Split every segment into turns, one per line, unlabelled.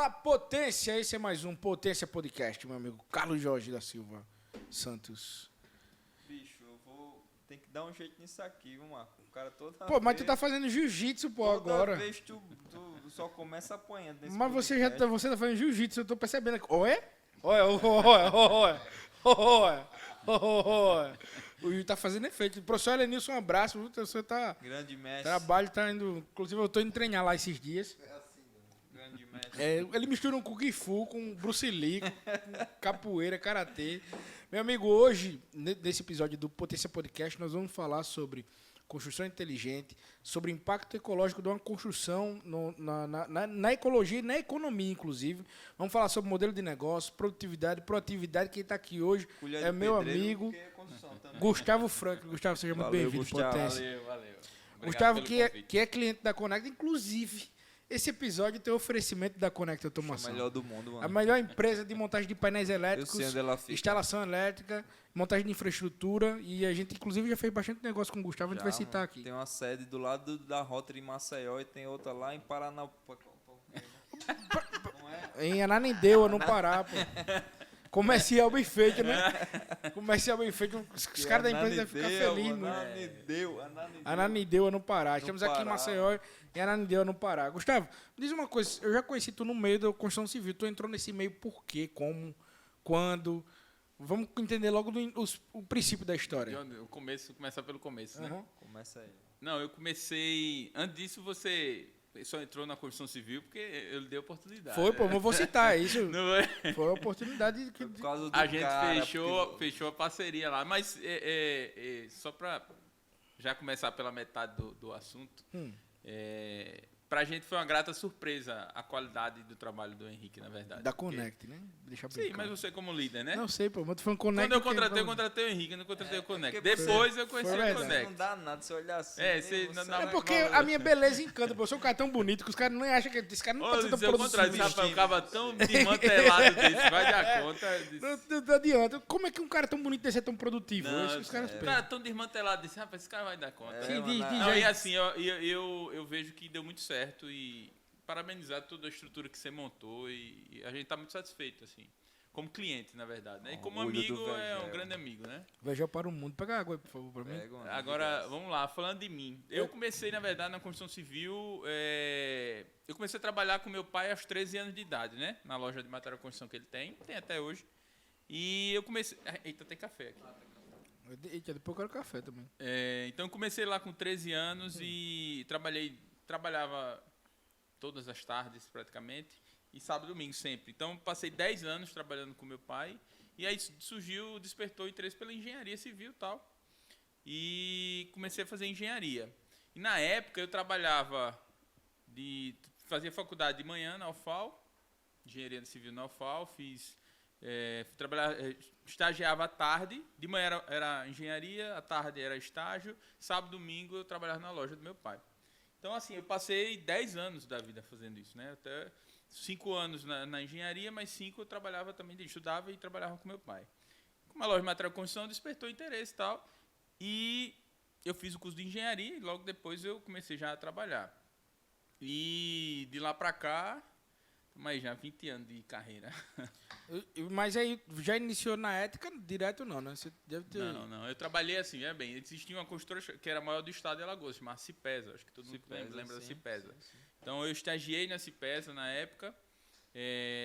Fala, Potência! Esse é mais um Potência Podcast, meu amigo Carlos Jorge da Silva Santos.
Bicho, eu vou ter que dar um jeito nisso aqui, viu, Marco? O cara toda
Pô, mas
vez,
tu tá fazendo jiu-jitsu, pô,
toda
agora.
vez tu só começa apanhando nesse
Mas você
podcast.
tá fazendo jiu-jitsu, eu tô percebendo. Olha! Olha! O Gil tá fazendo efeito. Professor Elenilson, um abraço, viu? Você tá...
Grande mestre.
Trabalho tá indo... Inclusive, eu tô indo treinar lá esses dias.
Grande mestre.
Ele mistura um Kung Fu com Bruce Lee, com capoeira, karatê. Meu amigo, hoje, nesse episódio do Potência Podcast, nós vamos falar sobre construção inteligente, sobre o impacto ecológico de uma construção na ecologia e na economia, inclusive. Vamos falar sobre modelo de negócio, produtividade, proatividade. Quem está aqui hoje
Colher
é
de
meu
pedreiro,
amigo
porque é construção também.
Gustavo Franco. Gustavo, seja muito
Valeu,
bem-vindo,
Gustavo.
Potência.
Valeu. Obrigado
Gustavo,
pelo convite.
que é cliente da Conecta, inclusive, esse episódio tem oferecimento da Conecta
É
Automação.
o melhor do mundo, mano.
A melhor empresa de montagem de painéis
Eu
elétricos,
sei onde ela fica.
instalação elétrica, montagem de infraestrutura, e a gente, inclusive, já fez bastante negócio com o Gustavo, a gente vai
Já,
citar
mano.
aqui.
Tem uma sede do lado da Rotary em Maceió e tem outra lá em Paraná. Não é?
Em Ananindeua, no Pará, pô. Comercial bem feito, né? Comercial bem feito, os caras da empresa devem ficar felizes, né?
Ananideu.
Ananindeua, no Pará. Estamos aqui em
Pará.
Maceió, em Ananindeua, no Pará. Gustavo, me diz uma coisa, eu já conheci tu no meio da construção civil, tu entrou nesse meio por quê, como, quando... Vamos entender logo o princípio da história.
O começo, começar pelo começo, né?
Aham.
Começa aí.
Não, eu comecei... Antes disso, você só entrou na construção civil porque eu lhe dei oportunidade.
Foi, pô, mas vou citar isso.
Não é?
Foi a oportunidade que...
Por causa do
A gente
cara,
fechou a parceria lá. Mas só para já começar pela metade do assunto, pra gente foi uma grata surpresa a qualidade do trabalho do Henrique, na verdade.
Da
Porque-
Connect, né? Deixa bem
Sim, mas
claro.
você como líder, né?
Não sei, pô, mas tu foi um Connect...
Quando eu contratei o Henrique, eu não contratei o Connect.
porque
Depois eu conheci
foi
o
verdade.
Connect.
Não dá nada se olhar assim.
É,
né?
você-
Você
não-
vai
É porque
valorizar.
a minha beleza encanta, pô. Eu sou um cara tão bonito que os caras nem acham que esse cara não pode ser tão
Olha, ao contrário,
produtivo.
esse rapaz, um cara tão desmantelado desse, vai dar conta.
Não adianta. Como é que um cara tão bonito desse é tão produtivo?
Não,
Acho que os caras
o
pensam.
cara tão desmantelado desse, rapaz, esse cara vai dar conta.
É,
Sim,
mano,
diz
Não,
aí.
e assim, eu vejo que deu muito certo e parabenizar toda a estrutura que você montou e a gente tá muito satisfeito, assim. Como cliente, na verdade, né? E como
Orgulho
amigo,
do
é um
Vegel.
grande amigo, né?
Vejam para o mundo. Pega água aí, por favor, pra mim.
Pega uma
Agora,
dessa.
vamos lá, falando de mim. Eu comecei, na verdade, na construção civil. Eu comecei a trabalhar com meu pai aos 13 anos de idade, né? Na loja de material de construção que ele tem até hoje. E eu comecei. Eita, tem café aqui.
Eita, depois eu quero café também.
Então, eu comecei lá com 13 anos e trabalhava todas as tardes, praticamente, e sábado e domingo sempre. Então, passei 10 anos trabalhando com meu pai. E aí despertou o interesse pela engenharia civil e tal. E comecei a fazer engenharia. E na época eu fazia faculdade de manhã na UFAL, engenharia civil na UFAL, estagiava à tarde, de manhã era engenharia, à tarde era estágio, sábado e domingo eu trabalhava na loja do meu pai. Então assim, eu passei 10 anos da vida fazendo isso, né? Até 5 anos na engenharia, mas 5 eu trabalhava também, estudava e trabalhava com meu pai. Com uma loja de material de construção, despertou interesse e tal. E eu fiz o curso de engenharia e logo depois eu comecei já a trabalhar. E de lá pra cá, mas já 20 anos de carreira.
Mas aí, já iniciou na ética direto não, né? Você deve ter...
Não. Eu trabalhei assim, existia uma construtora que era a maior do estado de Alagoas, chamada Cipesa. Acho que todo mundo lembra da
sim,
Cipesa.
sim.
Então eu estagiei na Cipesa na época.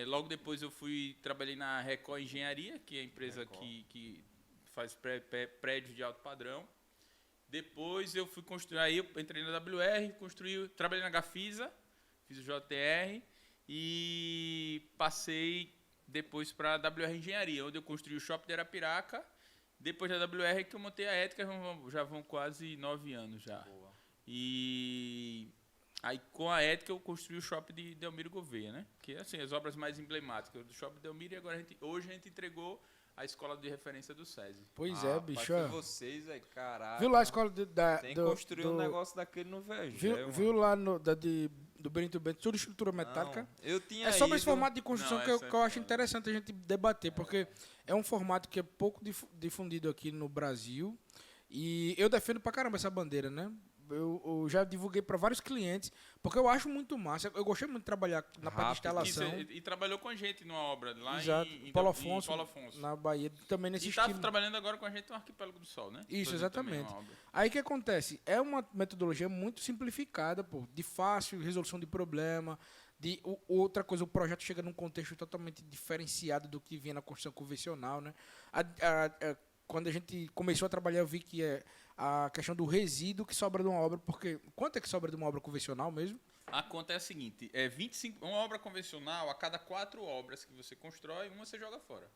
Logo depois eu trabalhei na Record Engenharia, que é a empresa que faz prédios de alto padrão. Depois eu fui construir, aí eu entrei na WR, trabalhei na Gafisa, fiz o JTR e passei depois para a WR Engenharia, onde eu construí o Shopping de Arapiraca. Depois da WR que eu montei a Ética, já vão quase 9 anos já.
Boa.
E aí com a Ética eu construí o Shopping de Delmiro Gouveia, né? Que é assim, as obras mais emblemáticas do Shopping de Delmiro, e agora hoje a gente entregou a escola de referência do SESI.
Pois é, bicho.
Foi
ó.
vocês, aí, caralho.
Viu lá a escola
Tem que construir um negócio daquele no Vegel.
Viu lá do Benito Bento, toda estrutura metálica?
Eu tinha
É sobre
ido-
esse formato de construção
Não,
que eu
essa é
acho
foda.
interessante a gente debater, porque é um formato que é pouco difundido aqui no Brasil. E eu defendo pra caramba essa bandeira, né? eu já divulguei para vários clientes, porque eu acho muito massa. Eu gostei muito de trabalhar na parte de instalação.
E trabalhou com a gente numa obra lá
Exato.
em
Paulo
em
Afonso,
Paulo Afonso.
na Bahia, também nesse
E tá
estilo.
trabalhando agora com a gente no Arquipélago do Sol, né?
Isso,
Fazendo também
exatamente.
uma obra.
Aí o que acontece? É uma metodologia muito simplificada, pô, de fácil resolução de problema. Outra coisa, o projeto chega num contexto totalmente diferenciado do que vinha na construção convencional, né? Quando a gente começou a trabalhar, eu vi que é a questão do resíduo que sobra de uma obra, porque quanto é que sobra de uma obra convencional mesmo?
A conta é a seguinte, 25, uma obra convencional, a cada 4 obras que você constrói, uma você joga fora.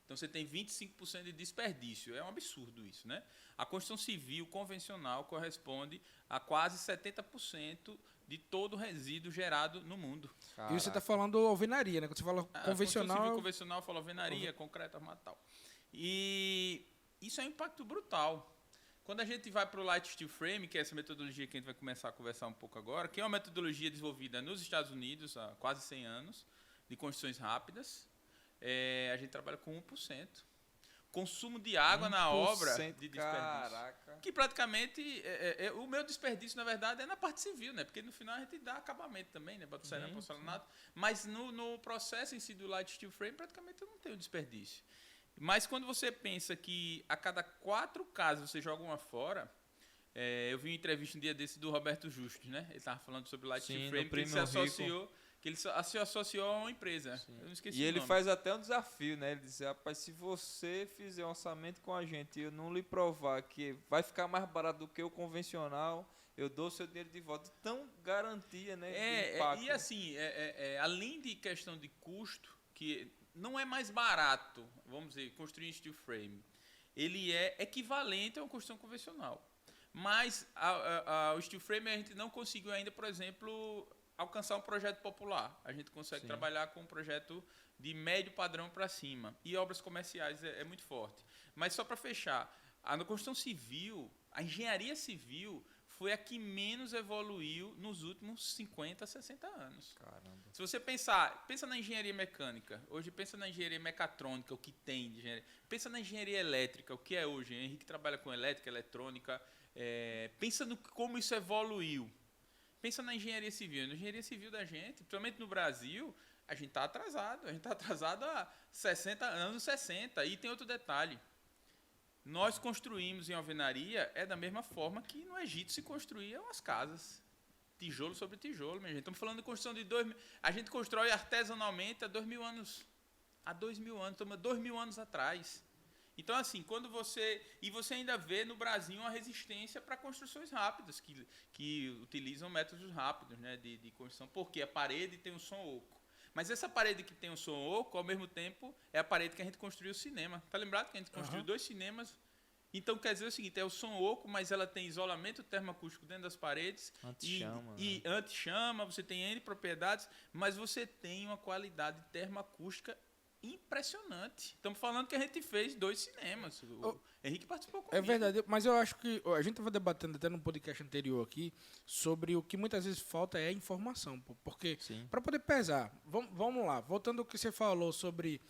Então você tem 25% de desperdício. É um absurdo isso, né? A construção civil convencional corresponde a quase 70% de todo o resíduo gerado no mundo.
Caraca. E você está falando alvenaria, né? Quando você fala convencional...
A construção civil convencional fala alvenaria, concreto, armado e tal. E isso é um impacto brutal. Quando a gente vai para o Light Steel Frame, que é essa metodologia que a gente vai começar a conversar um pouco agora, que é uma metodologia desenvolvida nos Estados Unidos há quase 100 anos, de construções rápidas, a gente trabalha com 1%. Consumo de água na obra de desperdício.
Caraca.
Que praticamente, o meu desperdício, na verdade, é na parte civil, né? Porque no final a gente dá acabamento também, né? Bota cerâmica, porcelanato. Mas no processo em si do Light Steel Frame, praticamente eu não tenho desperdício. Mas quando você pensa que a cada 4 casas você joga uma fora, eu vi uma entrevista um dia desse do Roberto Justus, né? Ele estava falando sobre Light Steel Frame, que ele se associou a uma empresa. Eu não esqueci
e
o
ele
nome.
faz até um desafio, né? Ele diz, rapaz, se você fizer um orçamento com a gente e eu não lhe provar que vai ficar mais barato do que o convencional, eu dou seu dinheiro de volta. Então, garantia, né? De impacto.
E assim, além de questão de custo, que não é mais barato, vamos dizer, construir steel frame. Ele é equivalente a uma construção convencional. Mas o steel frame a gente não conseguiu ainda, por exemplo, alcançar um projeto popular. A gente consegue trabalhar com um projeto de médio padrão para cima. E obras comerciais é muito forte. Mas só para fechar, na construção civil, a engenharia civil foi a que menos evoluiu nos últimos 50, 60 anos.
Caramba.
Se você pensa na engenharia mecânica, hoje pensa na engenharia mecatrônica, o que tem de engenharia. Pensa na engenharia elétrica, o que é hoje. O Henrique trabalha com elétrica, eletrônica. Pensa no como isso evoluiu. Pensa na engenharia civil. Na engenharia civil da gente, principalmente no Brasil, a gente está atrasado. A gente está atrasado há 60 anos 60. E tem outro detalhe. Nós construímos em alvenaria da mesma forma que no Egito se construíam as casas. Tijolo sobre tijolo, minha gente. Estamos falando de construção de 2000. A gente constrói artesanalmente há 2000 anos. Há 2000 anos, estamos há 2000 anos atrás. Então, assim, quando você... E você ainda vê no Brasil uma resistência para construções rápidas, que utilizam métodos rápidos, né, de construção, porque a parede tem um som oco. Mas essa parede que tem um som oco, ao mesmo tempo, é a parede que a gente construiu o cinema. Tá lembrado que a gente construiu 2 cinemas? Então, quer dizer o seguinte, é o som oco, mas ela tem isolamento termoacústico dentro das paredes.
Anti-chama.
E anti-chama, você tem N propriedades, mas você tem uma qualidade termoacústica impressionante. Estamos falando que a gente fez 2 cinemas. O Henrique participou comigo.
É verdade, mas eu acho que a gente estava debatendo até num podcast anterior aqui sobre o que muitas vezes falta é a informação, porque para poder pesar, vamos lá, voltando ao que você falou sobre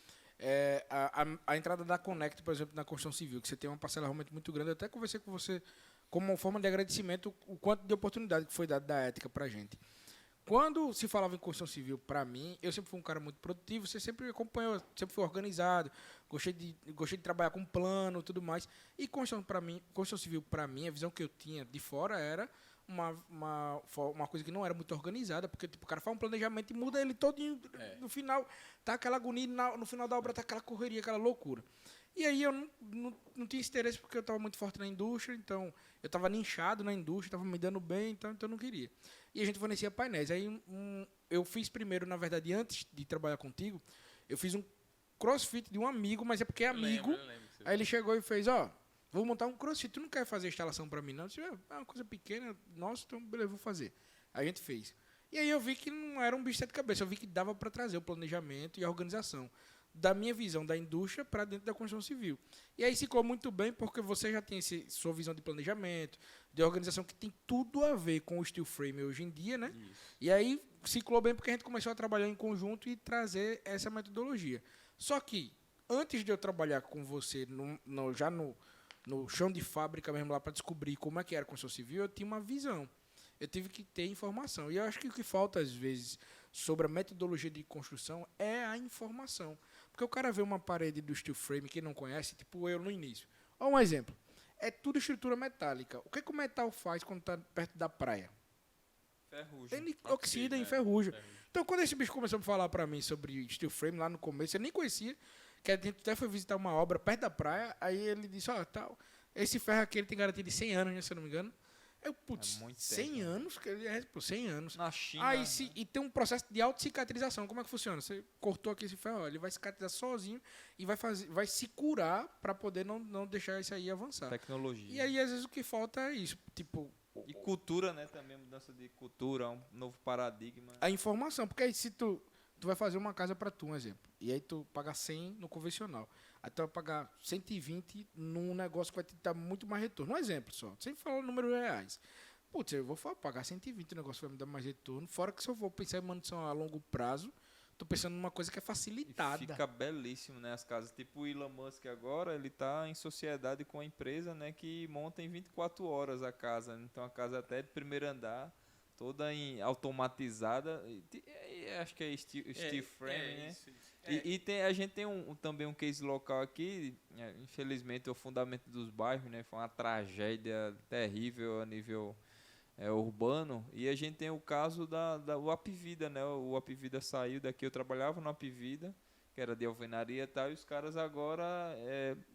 a entrada da Connect, por exemplo, na construção civil, que você tem uma parcela realmente muito grande. Eu até conversei com você como uma forma de agradecimento o quanto de oportunidade que foi dada da ética para a gente. Quando se falava em construção civil, para mim, eu sempre fui um cara muito produtivo, você sempre acompanhou, sempre fui organizado, gostei de trabalhar com plano e tudo mais. E construção civil, para mim, a visão que eu tinha de fora era uma coisa que não era muito organizada, porque tipo, o cara faz um planejamento e muda ele todinho. No final, tá aquela agonia, no final da obra tá aquela correria, aquela loucura. E aí eu não tinha interesse porque eu estava muito forte na indústria, então eu estava nichado na indústria, estava me dando bem, então eu não queria. E a gente fornecia painéis. Aí eu fiz primeiro, na verdade, antes de trabalhar contigo, eu fiz um crossfit de um amigo, mas é porque é amigo. Eu lembro aí ele chegou e fez, vou montar um crossfit, tu não quer fazer instalação para mim não? Eu disse, é uma coisa pequena, nossa, então beleza, vou fazer. Aí a gente fez. E aí eu vi que não era um bicho de sete cabeças, eu vi que dava para trazer o planejamento e a organização da minha visão da indústria para dentro da construção civil. E aí ficou muito bem, porque você já tem sua visão de planejamento, de organização, que tem tudo a ver com o steel frame hoje em dia, né? Isso. E aí ciclou bem porque a gente começou a trabalhar em conjunto e trazer essa metodologia. Só que, antes de eu trabalhar com você, já no chão de fábrica mesmo lá para descobrir como é que era a construção civil, eu tinha uma visão. Eu tive que ter informação. E eu acho que o que falta, às vezes, sobre a metodologia de construção é a informação. Porque o cara vê uma parede do steel frame que não conhece, tipo eu no início. Olha um exemplo. É tudo estrutura metálica. O que, que o metal faz quando está perto da praia?
Ferrugem.
Ele oxida e enferruja. Então, quando esse bicho começou a falar para mim sobre steel frame lá no começo, eu nem conhecia, que a gente até foi visitar uma obra perto da praia, aí ele disse, tal, esse ferro aqui ele tem garantia de 100 anos, né, se eu não me engano. Eu, putz,
muito
100
tempo,
anos? Que ele é, pô, 100 anos.
Na China.
Aí, e tem um processo de autocicatrização. Como é que funciona? Você cortou aqui esse ferro, ele vai cicatrizar sozinho e vai se curar para poder não deixar isso aí avançar.
Tecnologia.
E aí, às vezes, o que falta é isso. Tipo,
E cultura, né? Também mudança de cultura, um novo paradigma.
a informação. Porque aí, se tu vai fazer uma casa para tu, um exemplo. E aí, tu paga 100 no convencional. Aí, tu vai pagar 120 num negócio que vai te dar muito mais retorno. Um exemplo só. Sem falar o número de reais. Putz, eu vou pagar 120, o negócio vai me dar mais retorno. Fora que se eu for pensar em manutenção a longo prazo, tô pensando numa coisa que é facilitada.
E fica belíssimo, né? As casas. Tipo o Elon Musk agora, ele tá em sociedade com a empresa, né? Que monta em 24 horas a casa. Então a casa até de primeiro andar, toda automatizada. E acho que é steel frame, né?
Isso.
E a gente tem também um case local aqui, infelizmente, o fundamento dos bairros, né? Foi uma tragédia terrível a nível urbano. E a gente tem o caso do Apivida, né? O Apivida saiu daqui, eu trabalhava no Apivida, que era de alvenaria e tal, e os caras agora,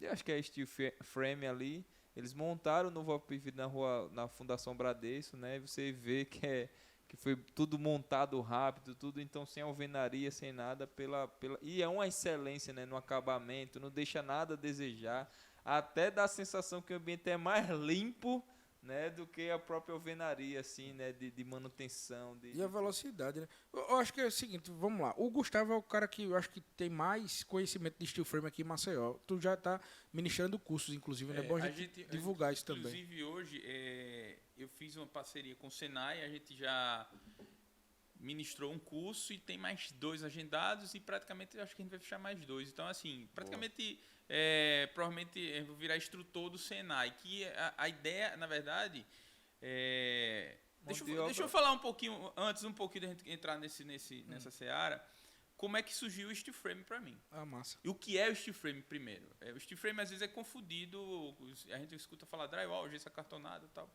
eu acho que é steel frame ali, eles montaram o novo Apivida na Fundação Bradesco, né? E você vê que foi tudo montado rápido, tudo então sem alvenaria, sem nada, e é uma excelência, né, no acabamento, não deixa nada a desejar, até dá a sensação que o ambiente é mais limpo, né, do que a própria alvenaria, assim, né, de manutenção.
E a velocidade, né? Eu acho que é o seguinte, vamos lá. O Gustavo é o cara que eu acho que tem mais conhecimento de steel frame aqui em Maceió. Tu já está ministrando cursos, inclusive, né? É bom a gente divulgar isso também.
Inclusive, hoje, eu fiz uma parceria com o Senai, a gente já ministrou um curso e tem mais 2 agendados e praticamente eu acho que a gente vai fechar mais 2. Então, assim, praticamente, provavelmente eu vou virar instrutor do Senai, que a ideia, na verdade, deixa eu falar um pouquinho da gente entrar nessa seara, como é que surgiu o steel frame para mim.
Ah, massa.
E o que é o steel frame primeiro? O steel frame às vezes é confundido, a gente escuta falar drywall, gesso acartonado e tal.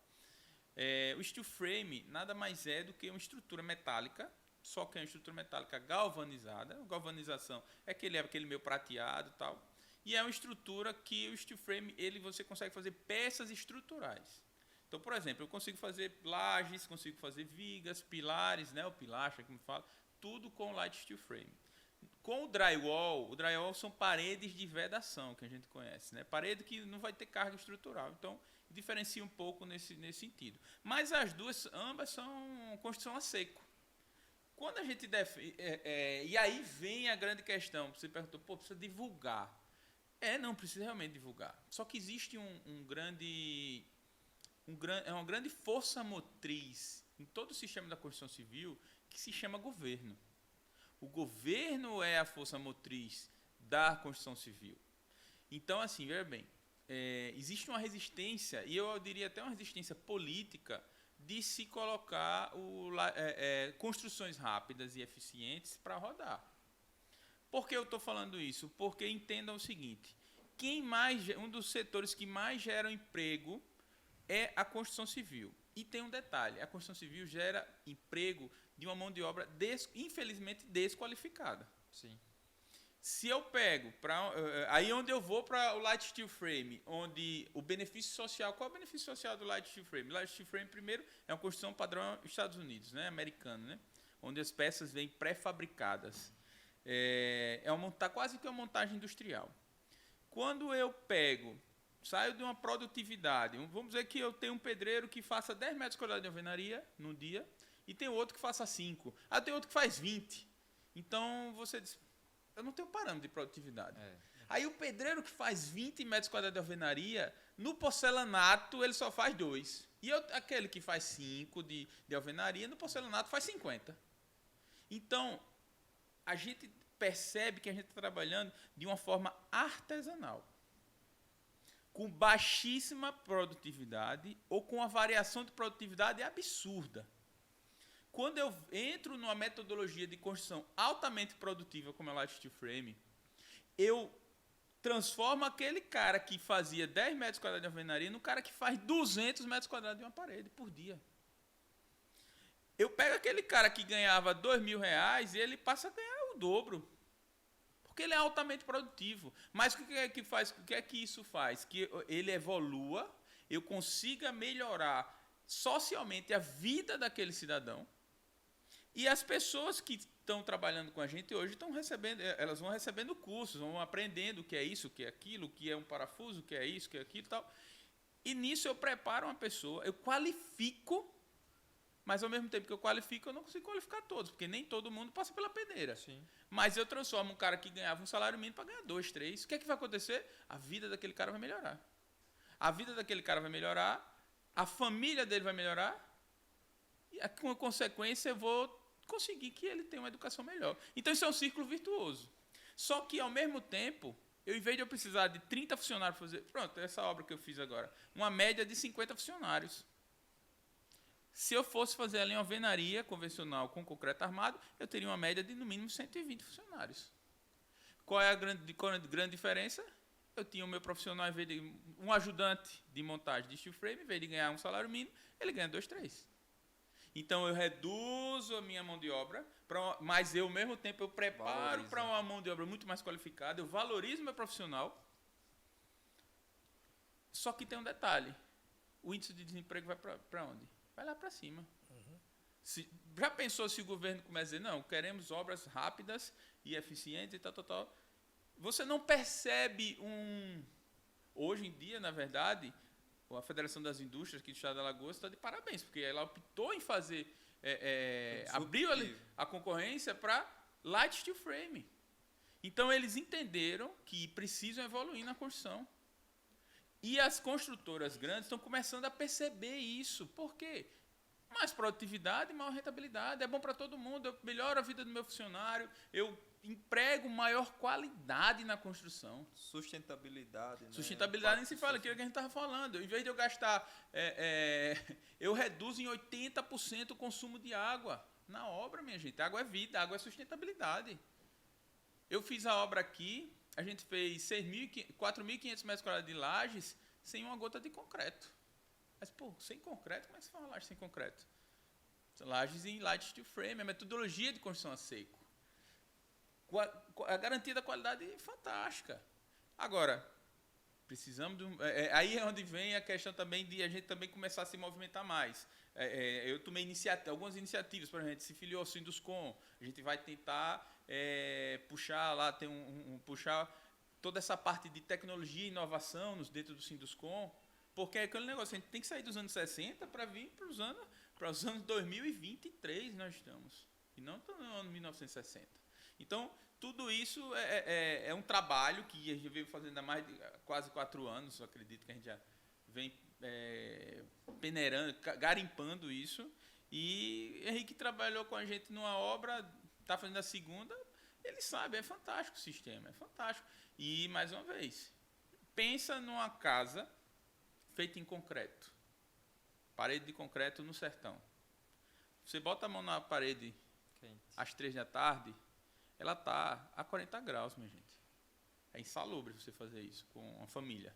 O steel frame nada mais é do que uma estrutura metálica, só que é uma estrutura metálica galvanizada. A galvanização é aquele meio prateado e tal. E é uma estrutura que o steel frame você consegue fazer peças estruturais. Então, por exemplo, eu consigo fazer lajes, consigo fazer vigas, pilares, né, o pilastra, como fala, tudo com light steel frame. Com o drywall são paredes de vedação, que a gente conhece, né? Parede que não vai ter carga estrutural. Então, diferencia um pouco nesse sentido. Mas ambas são construção a seco. Quando a gente e aí vem a grande questão. Você perguntou, precisa divulgar. Não precisa realmente divulgar. Só que existe uma grande força motriz em todo o sistema da construção civil que se chama governo. O governo é a força motriz da construção civil. Então, assim, veja bem, existe uma resistência, e eu diria até uma resistência política, de se colocar construções rápidas e eficientes para rodar. Por que eu estou falando isso? Porque entendam o seguinte, um dos setores que mais gera emprego é a construção civil. E tem um detalhe, a construção civil gera emprego de uma mão de obra, infelizmente, desqualificada.
Sim.
Se eu pego, aí onde eu vou para o light steel frame, onde o benefício social, qual é o benefício social do light steel frame? O light steel frame, primeiro, é uma construção padrão Estados Unidos, né, americano, né, onde as peças vêm pré-fabricadas. Tá quase que uma montagem industrial. Quando eu saio de uma produtividade, vamos dizer que eu tenho um pedreiro que faça 10 metros quadrados de alvenaria no dia, e tem outro que faça 5. Tem outro que faz 20. Então, você diz, eu não tenho parâmetro de produtividade. Aí o pedreiro que faz 20 metros quadrados de alvenaria, no porcelanato ele só faz 2. E aquele que faz 5 de alvenaria, no porcelanato faz 50. Então, a gente percebe que a gente está trabalhando de uma forma artesanal. com baixíssima produtividade ou com uma variação de produtividade absurda. Quando eu entro numa metodologia de construção altamente produtiva, como é o Light Steel Frame, eu transformo aquele cara que fazia 10 metros quadrados de alvenaria no cara que faz 200 metros quadrados de uma parede por dia. Eu pego aquele cara que ganhava R$2.000 e ele passa a ganhar o dobro. Porque ele é altamente produtivo. Mas o que é que isso faz? Que ele evolua, eu consiga melhorar socialmente a vida daquele cidadão. E as pessoas que estão trabalhando com a gente hoje estão recebendo, elas vão recebendo cursos, vão aprendendo o que é isso, o que é aquilo, o que é um parafuso, o que é isso, o que é aquilo e tal. E nisso eu preparo uma pessoa, eu qualifico, mas ao mesmo tempo que eu qualifico, eu não consigo qualificar todos, porque nem todo mundo passa pela peneira.
Sim.
Mas eu transformo um cara que ganhava um salário mínimo para ganhar 2, 3. O que é que vai acontecer? A vida daquele cara vai melhorar. A vida daquele cara vai melhorar, a família dele vai melhorar, e com a consequência eu vou conseguir que ele tenha uma educação melhor. Então isso é um círculo virtuoso. Só que, ao mesmo tempo, em vez de eu precisar de 30 funcionários para fazer... Pronto, essa obra que eu fiz agora. Uma média de 50 funcionários. Se eu fosse fazer ali uma alvenaria convencional com concreto armado, eu teria uma média de, no mínimo, 120 funcionários. Qual é a grande diferença? Eu tinha o meu profissional, em vez de um ajudante de montagem de steel frame, em vez de ganhar um salário mínimo, ele ganha 2, 3. Então, eu reduzo a minha mão de obra, mas eu, ao mesmo tempo, eu preparo para uma mão de obra muito mais qualificada, eu valorizo o meu profissional. Só que tem um detalhe. O índice de desemprego vai para onde? Vai lá para cima. Já pensou se o governo começa a dizer, não, queremos obras rápidas e eficientes e tal, tal, tal. Você não percebe Hoje em dia, na verdade... A Federação das Indústrias aqui do Estado da Alagoas está de parabéns, porque ela optou em fazer, abriu a concorrência para Light Steel Frame. Então, eles entenderam que precisam evoluir na construção. E as construtoras grandes estão começando a perceber isso. Por quê? Mais produtividade, maior rentabilidade, é bom para todo mundo, eu melhoro a vida do meu funcionário, eu emprego maior qualidade na construção.
Sustentabilidade. Né?
Sustentabilidade nem se fala, aquilo que a gente estava falando. Em vez de eu gastar, eu reduzo em 80% o consumo de água na obra, minha gente. Água é vida, água é sustentabilidade. Eu fiz a obra aqui, a gente fez 4.500 metros quadrados de lajes sem uma gota de concreto. Mas, sem concreto, como é que se faz uma laje sem concreto? Lajes em light steel frame, a metodologia de construção a seco. A garantia da qualidade é fantástica. Agora, precisamos aí é onde vem a questão também de a gente também começar a se movimentar mais. Eu tomei algumas iniciativas, por exemplo, a gente se filiou ao Sinduscom, a gente vai tentar puxar lá, puxar toda essa parte de tecnologia e inovação dentro do Sinduscom, porque é aquele negócio, a gente tem que sair dos anos 60 para vir para os anos 2023 nós estamos, e não no ano 1960. Então, tudo isso é um trabalho que a gente vem fazendo há mais de quase 4 anos, eu acredito que a gente já vem peneirando, garimpando isso, e Henrique trabalhou com a gente numa obra, está fazendo a segunda, ele sabe, é fantástico o sistema, é fantástico. E, mais uma vez, pensa numa casa feita em concreto, parede de concreto no sertão. Você bota a mão na parede quente às 3 da tarde, ela está a 40 graus, minha gente. É insalubre você fazer isso com uma família.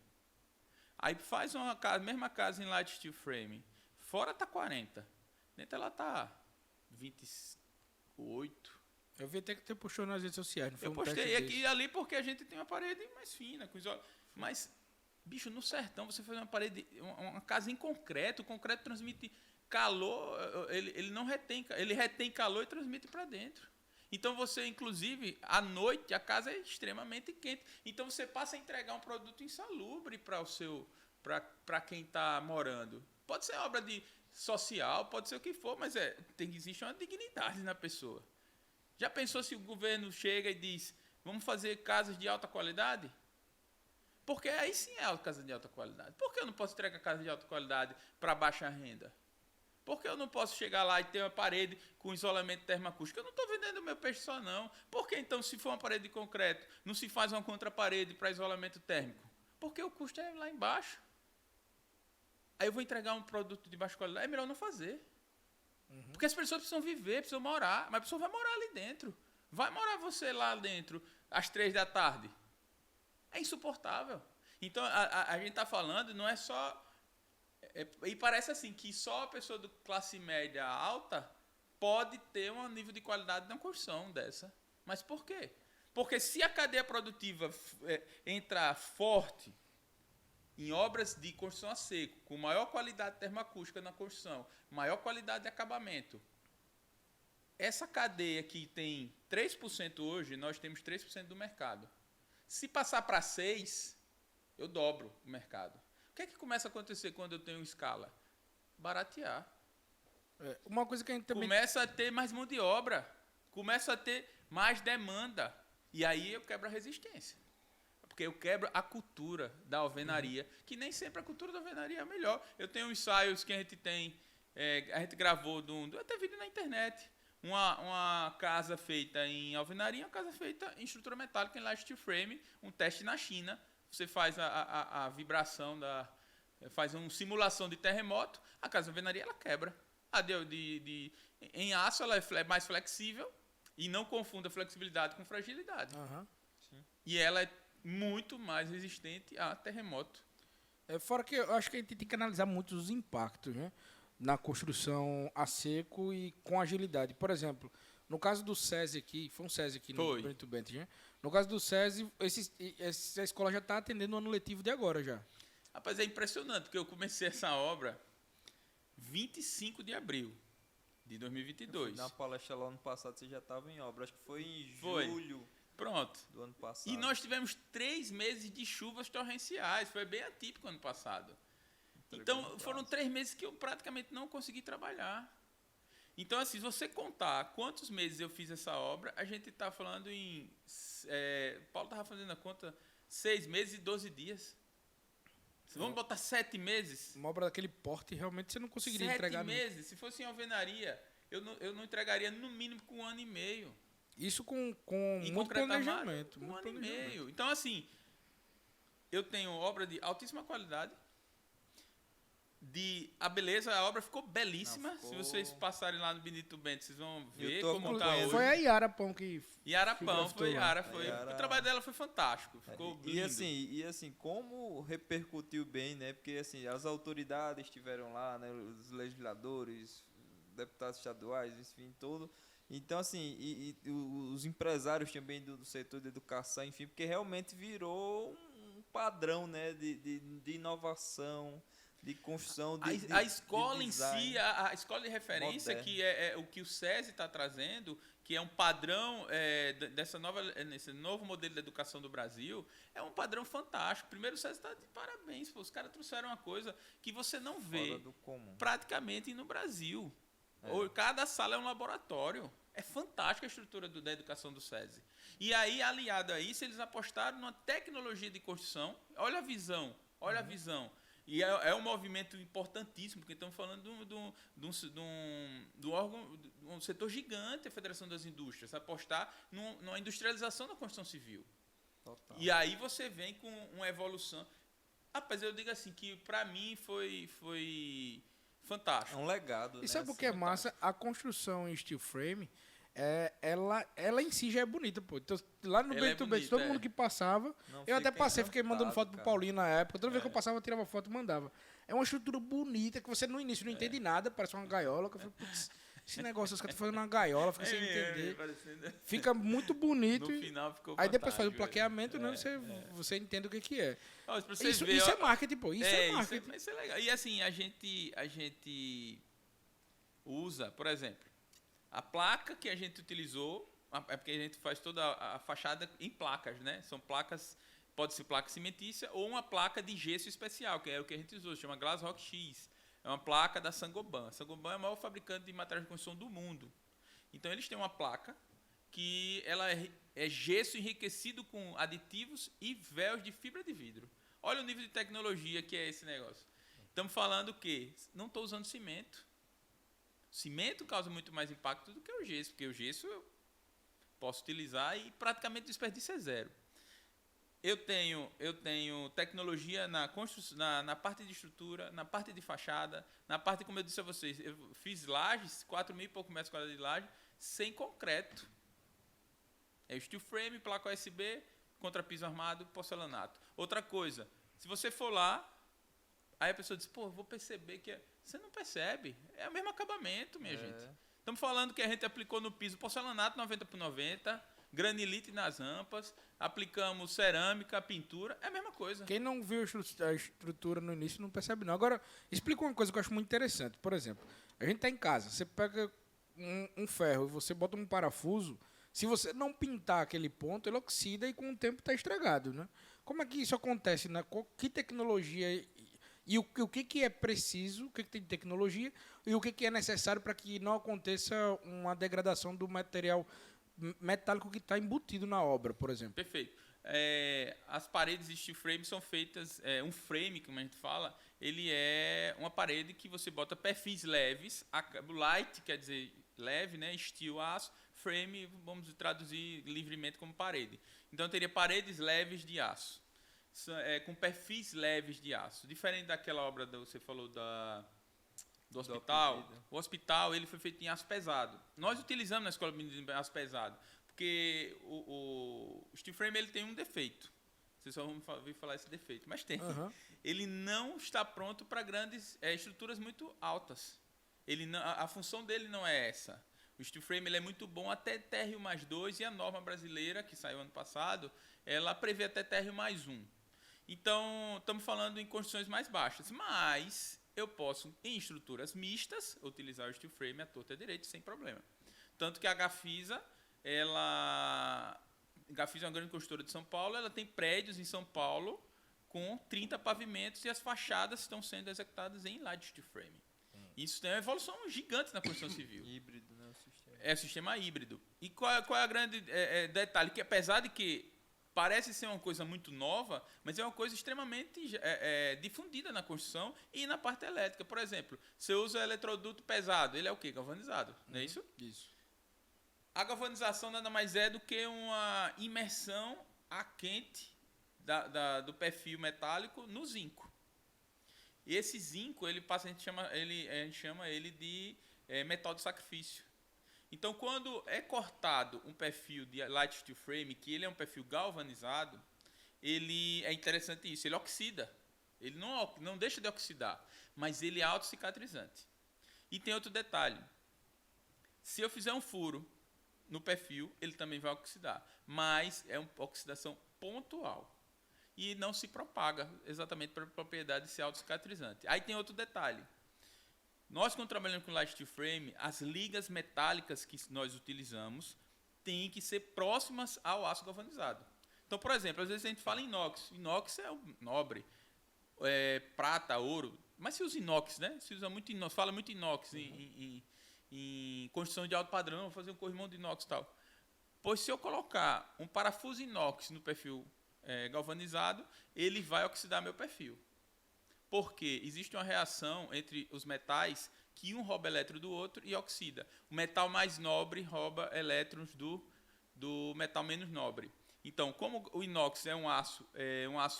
Aí faz uma casa, mesma casa em light steel frame, fora está 40, dentro ela está 28.
Eu vi até que você postou nas redes sociais, não foi?
Eu postei aqui e ali porque a gente tem uma parede mais fina, com mas, bicho, no sertão você faz uma parede, uma casa em concreto, o concreto transmite calor, ele não retém, ele retém calor e transmite para dentro. Então você, inclusive, à noite a casa é extremamente quente. Então você passa a entregar um produto insalubre para quem está morando. Pode ser obra social, pode ser o que for, mas tem que existir uma dignidade na pessoa. Já pensou se o governo chega e diz, vamos fazer casas de alta qualidade? Porque aí sim é casa de alta qualidade. Por que eu não posso entregar casa de alta qualidade para baixa renda? Por que eu não posso chegar lá e ter uma parede com isolamento termoacústico? Eu não estou vendendo o meu peixe só, não. Por que então, se for uma parede de concreto, não se faz uma contraparede para isolamento térmico? Porque o custo é lá embaixo. Aí eu vou entregar um produto de baixa qualidade, é melhor não fazer. Porque as pessoas precisam viver, precisam morar, mas a pessoa vai morar ali dentro. Vai morar você lá dentro às 3 da tarde. É insuportável. Então, a gente está falando, não é só... e parece assim, que só a pessoa de classe média alta pode ter um nível de qualidade na construção dessa. Mas por quê? Porque se a cadeia produtiva entrar forte em obras de construção a seco, com maior qualidade termoacústica na construção, maior qualidade de acabamento, essa cadeia que tem 3% hoje, nós temos 3% do mercado. Se passar para 6%, eu dobro o mercado. O que é que começa a acontecer quando eu tenho escala? Baratear.
Uma coisa que a gente também...
Começa a ter mais mão de obra, começa a ter mais demanda. E aí eu quebro a resistência. Porque eu quebro a cultura da alvenaria, que nem sempre a cultura da alvenaria é a melhor. Eu tenho ensaios que a gente tem, a gente gravou, até vídeo na internet, uma casa feita em alvenaria, uma casa feita em estrutura metálica, em light steel frame, um teste na China. Você faz a vibração, faz uma simulação de terremoto, a casa de alvenaria ela quebra. Em aço ela é mais flexível e não confunda flexibilidade com fragilidade. E ela é muito mais resistente a terremoto.
Fora que eu acho que a gente tem que analisar muito os impactos, né, na construção a seco e com agilidade. Por exemplo, no caso do SESI aqui, foi um SESI aqui no Bento Bentes, né? No caso do SESI, essa escola já está atendendo o ano letivo de agora já.
Rapaz, é impressionante, porque eu comecei essa obra 25 de abril de 2022.
Na palestra lá ano passado você já estava em obra, acho que foi em julho.
Pronto.
Do ano passado.
E nós tivemos 3 meses de chuvas torrenciais, foi bem atípico ano passado. Então, foram 3 meses que eu praticamente não consegui trabalhar. Então, assim, se você contar quantos meses eu fiz essa obra, a gente está falando em... Paulo estava fazendo a conta, 6 meses e 12 dias. Vamos botar 7 meses?
Uma obra daquele porte, realmente, você não conseguiria entregar...
7 meses? Se fosse em alvenaria, eu não entregaria no mínimo com 1 ano e meio.
Isso com muito planejamento.
Com 1 ano e meio. Então, assim, eu tenho obra de altíssima qualidade. A beleza, a obra ficou belíssima. Se vocês passarem lá no Benito Bento, vocês vão ver como está hoje.
Foi a Yara Pão que...
O trabalho dela foi fantástico. Ficou lindo.
E assim, como repercutiu bem, né? Porque assim, as autoridades estiveram lá, né? Os legisladores, deputados estaduais, enfim, todo. Então, assim, e os empresários também do setor de educação, enfim, porque realmente virou um padrão, né? De inovação, de construção,
a escola
de
em si, a escola de referência, moderno, que é o que o SESI está trazendo, que é um padrão desse novo modelo de educação do Brasil, é um padrão fantástico. Primeiro, o SESI está de parabéns, os caras trouxeram uma coisa que você não vê praticamente no Brasil. Cada sala é um laboratório. É fantástica a estrutura da educação do SESI. E aí, aliado a isso, eles apostaram numa tecnologia de construção. Olha a visão, a visão. E é um movimento importantíssimo, porque estamos falando de um órgão, de um setor gigante, a Federação das Indústrias, apostar numa industrialização da construção civil.
Total.
E aí você vem com uma evolução. Rapaz, eu digo assim, que para mim foi fantástico.
É um legado.
E sabe o que é massa? A construção em steel frame, ela em si já é bonita, pô. Então, lá no Bento Bento, todo mundo que passava, eu até passei, fiquei mandando foto pro Paulinho na época. Toda vez que eu passava, eu tirava foto e mandava. É uma estrutura bonita, que você no início não entende nada, parece uma gaiola. Que eu falei, putz, esse negócio, os caras estão fazendo uma gaiola, fica sem entender. Fica muito bonito.
No final ficou
aí depois faz o plaqueamento, né? Você entende o que é. Isso é marketing, pô. Isso é marketing.
Isso é legal. E assim, a gente usa, por exemplo, a placa que a gente utilizou, é porque a gente faz toda a fachada em placas, né? São placas, pode ser placa cimentícia ou uma placa de gesso especial, que é o que a gente usou, chama Glass Rock X. É uma placa da Saint-Gobain. A Saint-Gobain é o maior fabricante de materiais de construção do mundo. Então, eles têm uma placa que ela é gesso enriquecido com aditivos e véus de fibra de vidro. Olha o nível de tecnologia que é esse negócio. Estamos falando que não estou usando cimento. Cimento causa muito mais impacto do que o gesso, porque o gesso eu posso utilizar e praticamente o desperdício é zero. Eu tenho tecnologia na construção, na parte de estrutura, na parte de fachada, na parte, como eu disse a vocês, eu fiz lajes, 4.000 e pouco metros quadrados de laje, sem concreto. É steel frame, placa USB, contrapiso armado, porcelanato. Outra coisa, se você for lá, aí a pessoa diz, pô, vou perceber que... Você não percebe, é o mesmo acabamento, minha gente. Estamos falando que a gente aplicou no piso porcelanato 90x90, granilite nas rampas, aplicamos cerâmica, pintura, é a mesma coisa.
Quem não viu a estrutura no início não percebe não. Agora, explica uma coisa que eu acho muito interessante. Por exemplo, a gente está em casa, você pega um ferro e você bota um parafuso, se você não pintar aquele ponto, ele oxida e com o tempo está estragado, né? Como é que isso acontece? Que tecnologia e o que é preciso, o que tem de tecnologia e o que é necessário para que não aconteça uma degradação do material metálico que está embutido na obra, por exemplo?
Perfeito. As paredes de steel frame são feitas, um frame, como a gente fala, ele é uma parede que você bota perfis leves, light quer dizer leve, né? Steel, aço, frame, vamos traduzir livremente como parede. Então, teria paredes leves de aço, com perfis leves de aço. Diferente daquela obra que você falou do hospital. O hospital ele foi feito em aço pesado. Nós utilizamos na escola de aço pesado, porque o steel frame ele tem um defeito. Vocês só vão ouvir falar esse defeito, mas tem. Uhum. Ele não está pronto para grandes estruturas muito altas. A função dele não é essa. O steel frame ele é muito bom até TR+2 e a norma brasileira, que saiu ano passado, ela prevê até TR+1. Então, estamos falando em construções mais baixas, mas eu posso, em estruturas mistas, utilizar o steel frame à torta e à direita sem problema. Tanto que a Gafisa, Gafisa é uma grande construtora de São Paulo, ela tem prédios em São Paulo com 30 pavimentos e as fachadas estão sendo executadas em light steel frame. Isso tem uma evolução gigante na construção civil.
Híbrido, né? O sistema.
É sistema híbrido. E qual é a grande detalhe? Que apesar de que parece ser uma coisa muito nova, mas é uma coisa extremamente difundida na construção e na parte elétrica. Por exemplo, você usa eletroduto pesado, ele é o quê? Galvanizado, não é isso?
Isso.
A galvanização nada mais é do que uma imersão a quente do perfil metálico no zinco. E esse zinco, a gente chama ele de metal de sacrifício. Então, quando é cortado um perfil de light steel frame, que ele é um perfil galvanizado, ele é interessante isso, ele oxida. Ele não deixa de oxidar, mas ele é autocicatrizante. E tem outro detalhe. Se eu fizer um furo no perfil, ele também vai oxidar, mas é uma oxidação pontual. E não se propaga exatamente pela propriedade de ser autocicatrizante. Aí tem outro detalhe. Nós, quando trabalhamos com light steel frame, as ligas metálicas que nós utilizamos têm que ser próximas ao aço galvanizado. Então, por exemplo, às vezes a gente fala em inox. Inox é o nobre, prata, ouro. Mas se usa inox, né? Se usa muito inox, fala muito inox em construção de alto padrão, vou fazer um corrimão de inox e tal. Pois se eu colocar um parafuso inox no perfil galvanizado, ele vai oxidar meu perfil. Porque existe uma reação entre os metais que um rouba elétron do outro e oxida. O metal mais nobre rouba elétrons do metal menos nobre. Então, como o inox é um aço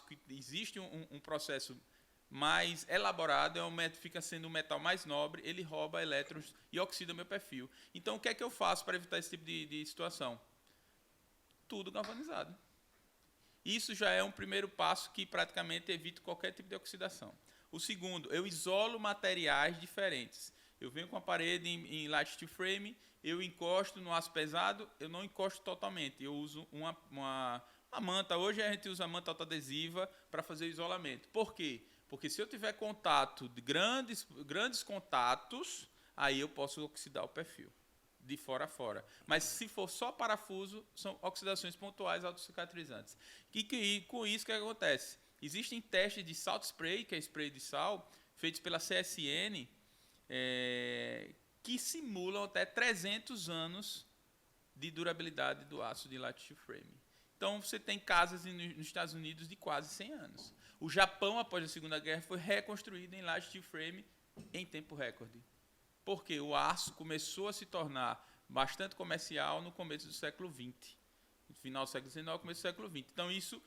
que existe um processo mais elaborado, fica sendo um metal mais nobre, ele rouba elétrons e oxida meu perfil. Então, o que é que eu faço para evitar esse tipo de situação? Tudo galvanizado. Isso já é um primeiro passo que praticamente evita qualquer tipo de oxidação. O segundo, eu isolo materiais diferentes. Eu venho com a parede em light steel frame, eu encosto no aço pesado, eu não encosto totalmente, eu uso uma manta. Hoje a gente usa manta autoadesiva para fazer o isolamento. Por quê? Porque se eu tiver contato de grandes contatos, aí eu posso oxidar o perfil. De fora a fora. Mas se for só parafuso, são oxidações pontuais autocicatrizantes. E com isso, o que acontece? Existem testes de salt spray, que é spray de sal, feitos pela CSN, que simulam até 300 anos de durabilidade do aço de light steel frame. Então, você tem casas nos Estados Unidos de quase 100 anos. O Japão, após a Segunda Guerra, foi reconstruído em light steel frame em tempo recorde. Porque o aço começou a se tornar bastante comercial no começo do século XX. No final do século XIX, começo do século XX. Então, isso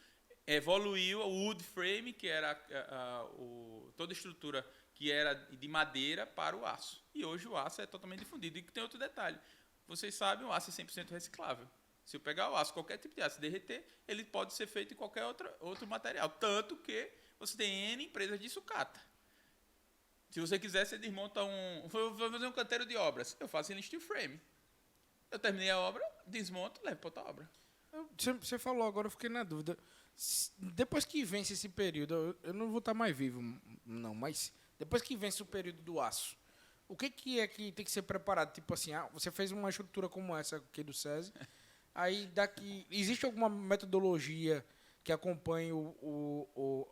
evoluiu o wood frame, que era toda a estrutura que era de madeira, para o aço. E hoje o aço é totalmente difundido. E tem outro detalhe. Vocês sabem, o aço é 100% reciclável. Se eu pegar o aço, qualquer tipo de aço, derreter, ele pode ser feito em qualquer outro material. Tanto que você tem N empresas de sucata. Se você quiser, você desmonta vou fazer um canteiro de obras. Eu faço em steel frame. Eu terminei a obra, desmonto, levo para outra obra.
Você falou agora, eu fiquei na dúvida. Depois que vence esse período, eu não vou estar mais vivo, não, mas depois que vence o período do aço, o que é que tem que ser preparado? Tipo assim, você fez uma estrutura como essa aqui do SESI, aí existe alguma metodologia que acompanhe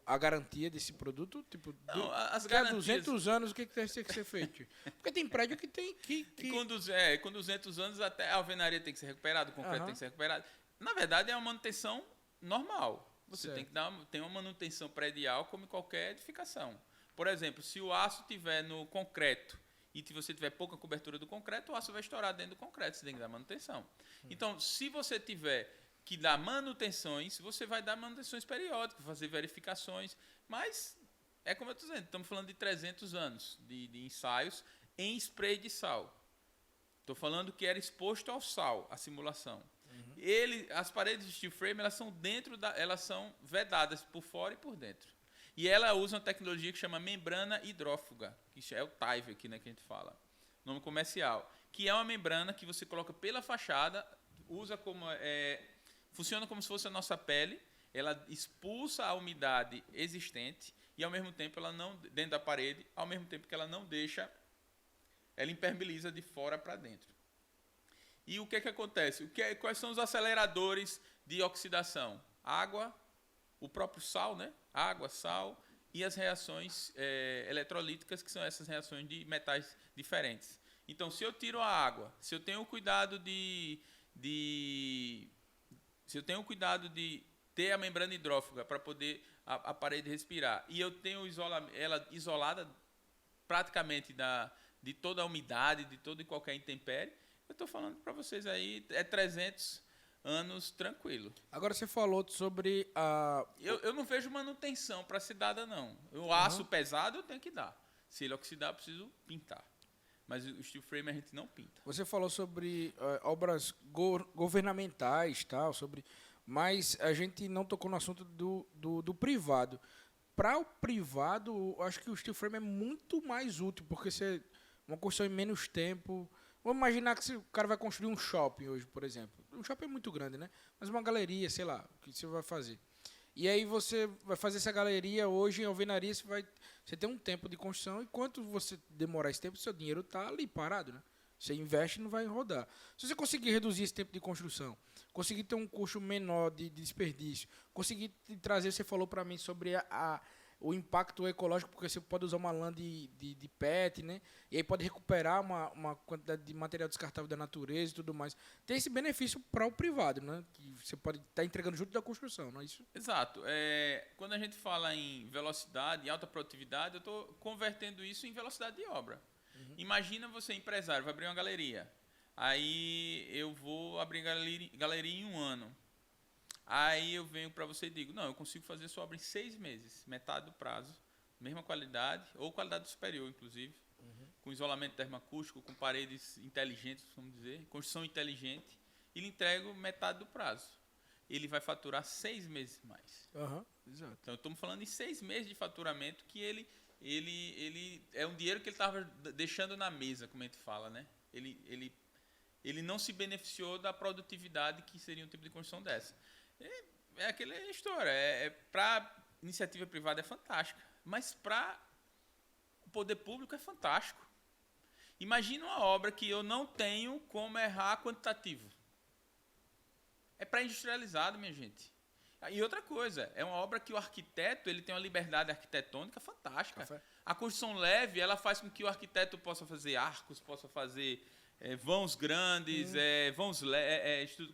a garantia desse produto? Tipo,
não, as
garantias... 200 anos, o que tem que ser feito? Porque tem prédio que tem que...
Com 200 anos, até a alvenaria tem que ser recuperada, o concreto tem que ser recuperado. Na verdade, é uma manutenção normal. Você tem uma manutenção predial como em qualquer edificação. Por exemplo, se o aço estiver no concreto e se você tiver pouca cobertura do concreto, o aço vai estourar dentro do concreto, você tem que dar manutenção. Então, se você tiver que dar manutenções, você vai dar manutenções periódicas, fazer verificações, mas é como eu estou dizendo, estamos falando de 300 anos de ensaios em spray de sal. Estou falando que era exposto ao sal, a simulação. As paredes de steel frame, elas são vedadas por fora e por dentro. E ela usa uma tecnologia que chama membrana hidrófuga, que é o TIVE aqui, né, que a gente fala, nome comercial, que é uma membrana que você coloca pela fachada, funciona como se fosse a nossa pele, ela expulsa a umidade existente e ao mesmo tempo dentro da parede, ao mesmo tempo que ela não deixa, ela impermeabiliza de fora para dentro. E o que acontece? Quais são os aceleradores de oxidação? Água, o próprio sal, né? Água, sal e as reações eletrolíticas, que são essas reações de metais diferentes. Então, se eu tiro a água, se eu tenho cuidado de ter a membrana hidrófuga para poder a parede respirar, e eu tenho ela isolada praticamente de toda a umidade, de toda e qualquer intempérie, eu estou falando para vocês aí, 300 anos tranquilo.
Agora você falou sobre a...
Eu não vejo manutenção para ser dada, não. O aço pesado eu tenho que dar. Se ele oxidar, eu preciso pintar. Mas o steel frame a gente não pinta.
Você falou sobre obras governamentais, tal, mas a gente não tocou no assunto do privado. Para o privado, eu acho que o steel frame é muito mais útil, porque uma construção em menos tempo... Vamos imaginar que o cara vai construir um shopping hoje, por exemplo. Um shopping é muito grande, né? Mas uma galeria, sei lá, o que você vai fazer. E aí você vai fazer essa galeria hoje em alvenaria, você tem um tempo de construção, e quanto você demorar esse tempo, seu dinheiro está ali parado, né? Você investe e não vai rodar. Se você conseguir reduzir esse tempo de construção, conseguir ter um custo menor de desperdício, conseguir trazer, você falou para mim sobre o impacto ecológico, porque você pode usar uma lã de PET, né? E aí pode recuperar uma quantidade de material descartável da natureza e tudo mais. Tem esse benefício para o privado, né? Que você pode estar entregando junto da construção, não é isso?
Exato. Quando a gente fala em velocidade, em alta produtividade, eu estou convertendo isso em velocidade de obra. Imagina você, empresário, vai abrir uma galeria. Aí eu vou abrir galeria em 1 ano. Aí eu venho para você e digo, não, eu consigo fazer sua obra em 6 meses, metade do prazo, mesma qualidade, ou qualidade superior, inclusive, com isolamento termoacústico, com paredes inteligentes, vamos dizer, construção inteligente, e lhe entrego metade do prazo. Ele vai faturar 6 meses mais.
Exato.
Então, estamos falando em 6 meses de faturamento, que ele é um dinheiro que ele estava deixando na mesa, como a gente fala, né? Ele não se beneficiou da produtividade que seria um tipo de construção dessa. É aquela história. Para iniciativa privada é fantástica, mas para o poder público é fantástico. Imagina uma obra que eu não tenho como errar quantitativo. É pré-industrializado, minha gente. E outra coisa, é uma obra que o arquiteto ele tem uma liberdade arquitetônica fantástica. A construção leve ela faz com que o arquiteto possa fazer arcos, possa fazer vãos grandes,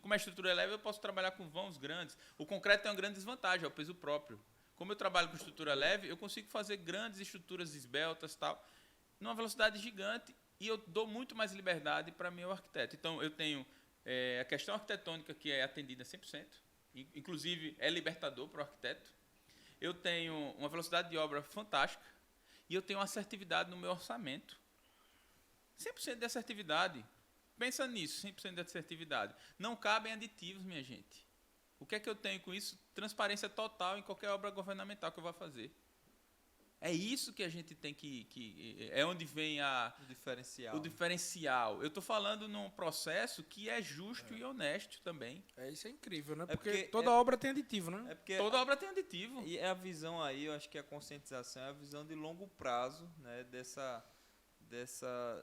como a estrutura é leve, eu posso trabalhar com vãos grandes. O concreto tem uma grande desvantagem, é o peso próprio. Como eu trabalho com estrutura leve, eu consigo fazer grandes estruturas esbeltas, tal, numa velocidade gigante, e eu dou muito mais liberdade para meu arquiteto. Então, eu tenho a questão arquitetônica que é atendida 100%, inclusive é libertador para o arquiteto. Eu tenho uma velocidade de obra fantástica e eu tenho uma assertividade no meu orçamento. 100% de assertividade. Pensa nisso, 100% de assertividade. Não cabem aditivos, minha gente. O que é que eu tenho com isso? Transparência total em qualquer obra governamental que eu vá fazer. É isso que a gente tem que é onde vem o diferencial. Eu estou falando num processo que é justo e honesto também.
Isso é incrível, né? Porque toda obra tem aditivo, né?
Toda obra tem aditivo.
E é a visão aí, eu acho que a conscientização é a visão de longo prazo, né? Dessa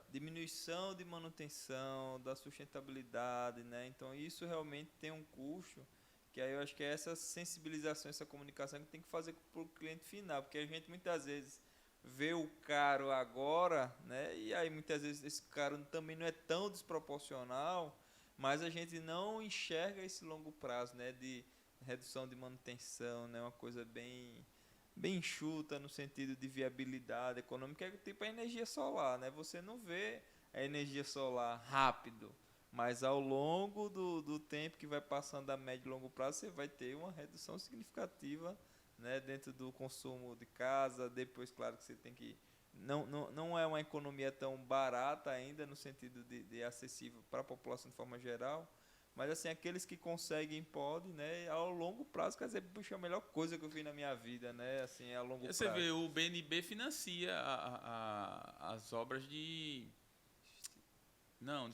diminuição de manutenção, da sustentabilidade, né? Então isso realmente tem um custo, que aí eu acho que é essa sensibilização, essa comunicação que tem que fazer para o cliente final, porque a gente muitas vezes vê o caro agora, né? E aí muitas vezes esse caro também não é tão desproporcional, mas a gente não enxerga esse longo prazo, né? De redução de manutenção, né? Uma coisa bem enxuta no sentido de viabilidade econômica, é tipo a energia solar, né? Você não vê a energia solar rápido, mas ao longo do tempo que vai passando a médio e longo prazo, você vai ter uma redução significativa, né, dentro do consumo de casa. Depois, claro que você tem que... Não é uma economia tão barata ainda, no sentido de acessível para a população de forma geral, mas assim, aqueles que conseguem podem, né, ao longo prazo, quer dizer, puxa, a melhor coisa que eu vi na minha vida, né, assim, a longo prazo.
Você vê, o BNB financia as obras de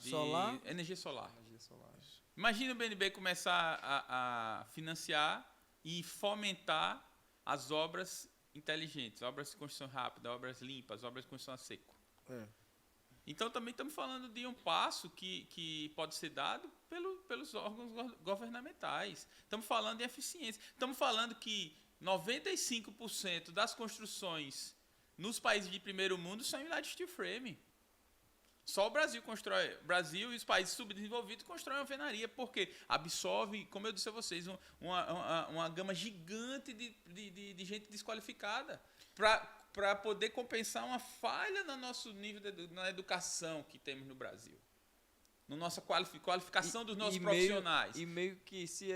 solar?
Energia solar. Imagina o BNB começar a financiar e fomentar as obras inteligentes, obras de construção rápida, obras limpas, obras de construção a seco. Então também estamos falando de um passo que pode ser dado pelos órgãos governamentais. Estamos falando de eficiência. Estamos falando que 95% das construções nos países de primeiro mundo são em laje steel frame. Só o Brasil constrói. O Brasil e os países subdesenvolvidos constroem alvenaria, porque absorve, como eu disse a vocês, uma gama gigante de gente desqualificada para poder compensar uma falha no nosso nível na educação que temos no Brasil. Na nossa qualificação dos nossos profissionais.
E meio que se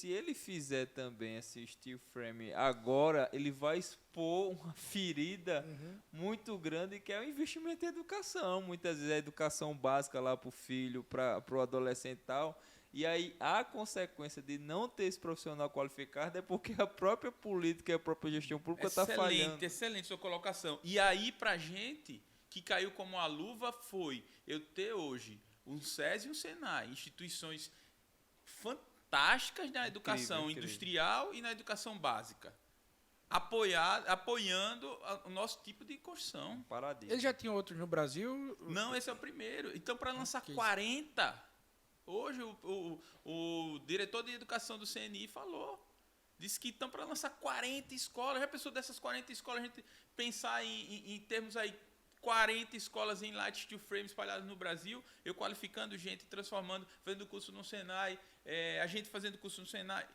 ele fizer também esse steel frame agora, ele vai expor uma ferida muito grande, que é o investimento em educação. Muitas vezes é a educação básica lá para o filho, para o adolescente e tal. E aí a consequência de não ter esse profissional qualificado é porque a própria política e a própria gestão pública está falhando.
Excelente sua colocação. E aí, para a gente, que caiu como uma luva, foi eu ter hoje um SES e um SENAI, instituições fantásticas na educação industrial e na educação básica, apoiando o nosso tipo de construção.
Paradigma.
Eles já tinham outros no Brasil?
Não, esse é o primeiro. Então, para lançar 40, hoje o diretor de educação do CNI falou, disse que estão para lançar 40 escolas. Já pensou dessas 40 escolas, a gente pensar em termos aí 40 escolas em light steel frame espalhadas no Brasil, eu qualificando gente, transformando, fazendo curso no Senai, a gente fazendo curso no Senai.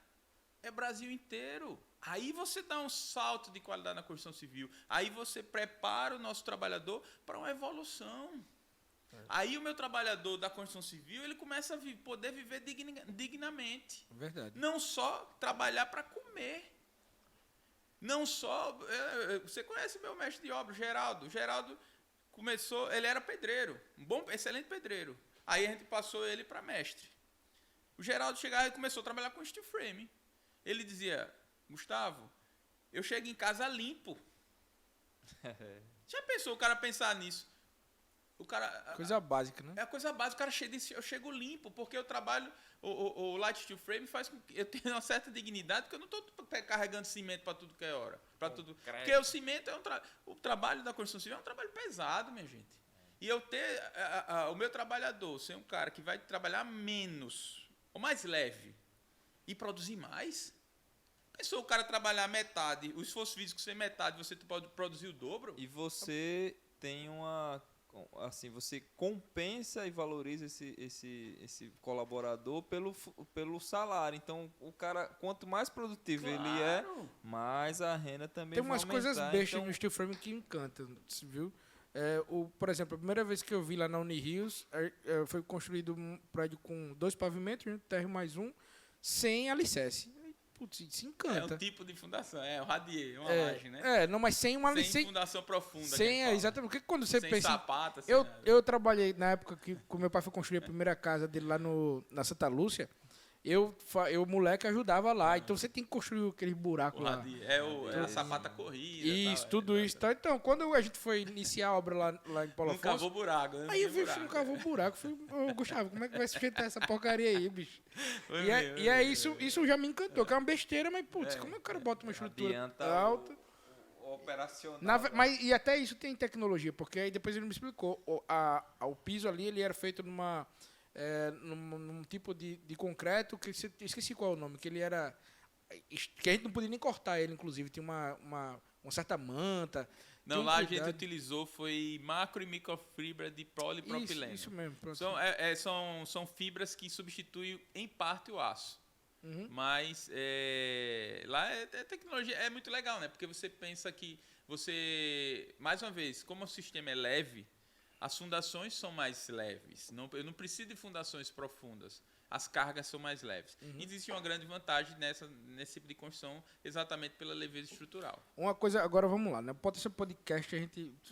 É Brasil inteiro. Aí você dá um salto de qualidade na construção civil. Aí você prepara o nosso trabalhador para uma evolução. Aí o meu trabalhador da construção civil, ele começa a poder viver dignamente.
Verdade.
Não só trabalhar para comer. Não só... Você conhece meu mestre de obra, Geraldo. Geraldo começou... Ele era pedreiro. Excelente pedreiro. Aí a gente passou ele para mestre. O Geraldo chegava e começou a trabalhar com steel frame. Ele dizia, Gustavo, eu chego em casa limpo. Já pensou o cara pensar nisso? O cara,
coisa básica, né?
É a coisa básica. O cara chega, eu chego limpo, porque eu trabalho... O light steel frame faz com que eu tenha uma certa dignidade, porque eu não estou carregando cimento para tudo que é hora. Tudo. Porque o cimento é o trabalho da construção civil é um trabalho pesado, minha gente. E eu ter o meu trabalhador ser um cara que vai trabalhar menos, ou mais leve, e produzir mais. Pensou o cara trabalhar metade, o esforço físico ser metade, você pode produzir o dobro?
E você tem uma... Assim, você compensa e valoriza esse colaborador pelo salário. Então, o cara, quanto mais produtivo ele é, mais a renda também vai aumentar.
Tem umas coisas bestas no steel frame que encantam, viu? Por exemplo, a primeira vez que eu vi lá na Unirios, foi construído um prédio com 2 pavimentos, terra mais um, sem alicerce. putz, se
É
encanta.
um tipo de fundação, o radier, uma laje, né?
Não, mas sem uma...
Sem fundação profunda.
Exatamente. Porque quando você
sem
pensa...
sapato, assim,
Eu trabalhei na época que o meu pai foi construir a primeira casa dele lá na Santa Lúcia. Eu, moleque, ajudava lá. Então você tem que construir aqueles buracos lá.
É a sapata corrida.
Isso,
tal,
tudo isso. Tá? Então, quando a gente foi iniciar a obra lá em Paulo
Não
Afonso...
cavou buraco, né?
Aí eu vi, não cavou buraco. Gustavo, como é que vai sujeitar essa porcaria aí, bicho? E aí isso já me encantou, que é uma besteira, mas, putz, como é que o cara bota uma estrutura alta?
Operacional.
E até isso tem tecnologia, porque aí depois ele me explicou. O piso ali, ele era feito num tipo de concreto, que esqueci qual é o nome, que ele era... Que a gente não podia nem cortar ele, inclusive. Tinha uma certa manta.
Não, lá a gente utilizou foi macro e microfibra de polipropileno.
Isso mesmo.
São fibras que substituem em parte o aço.
Uhum.
Mas lá tecnologia é muito legal, né? Porque você pensa que mais uma vez, como o sistema é leve, as fundações são mais leves. Eu não preciso de fundações profundas. As cargas são mais leves.
Uhum.
Existe uma grande vantagem nesse tipo de construção, exatamente pela leveza estrutural.
Uma coisa, agora vamos lá, né? Pode ser podcast,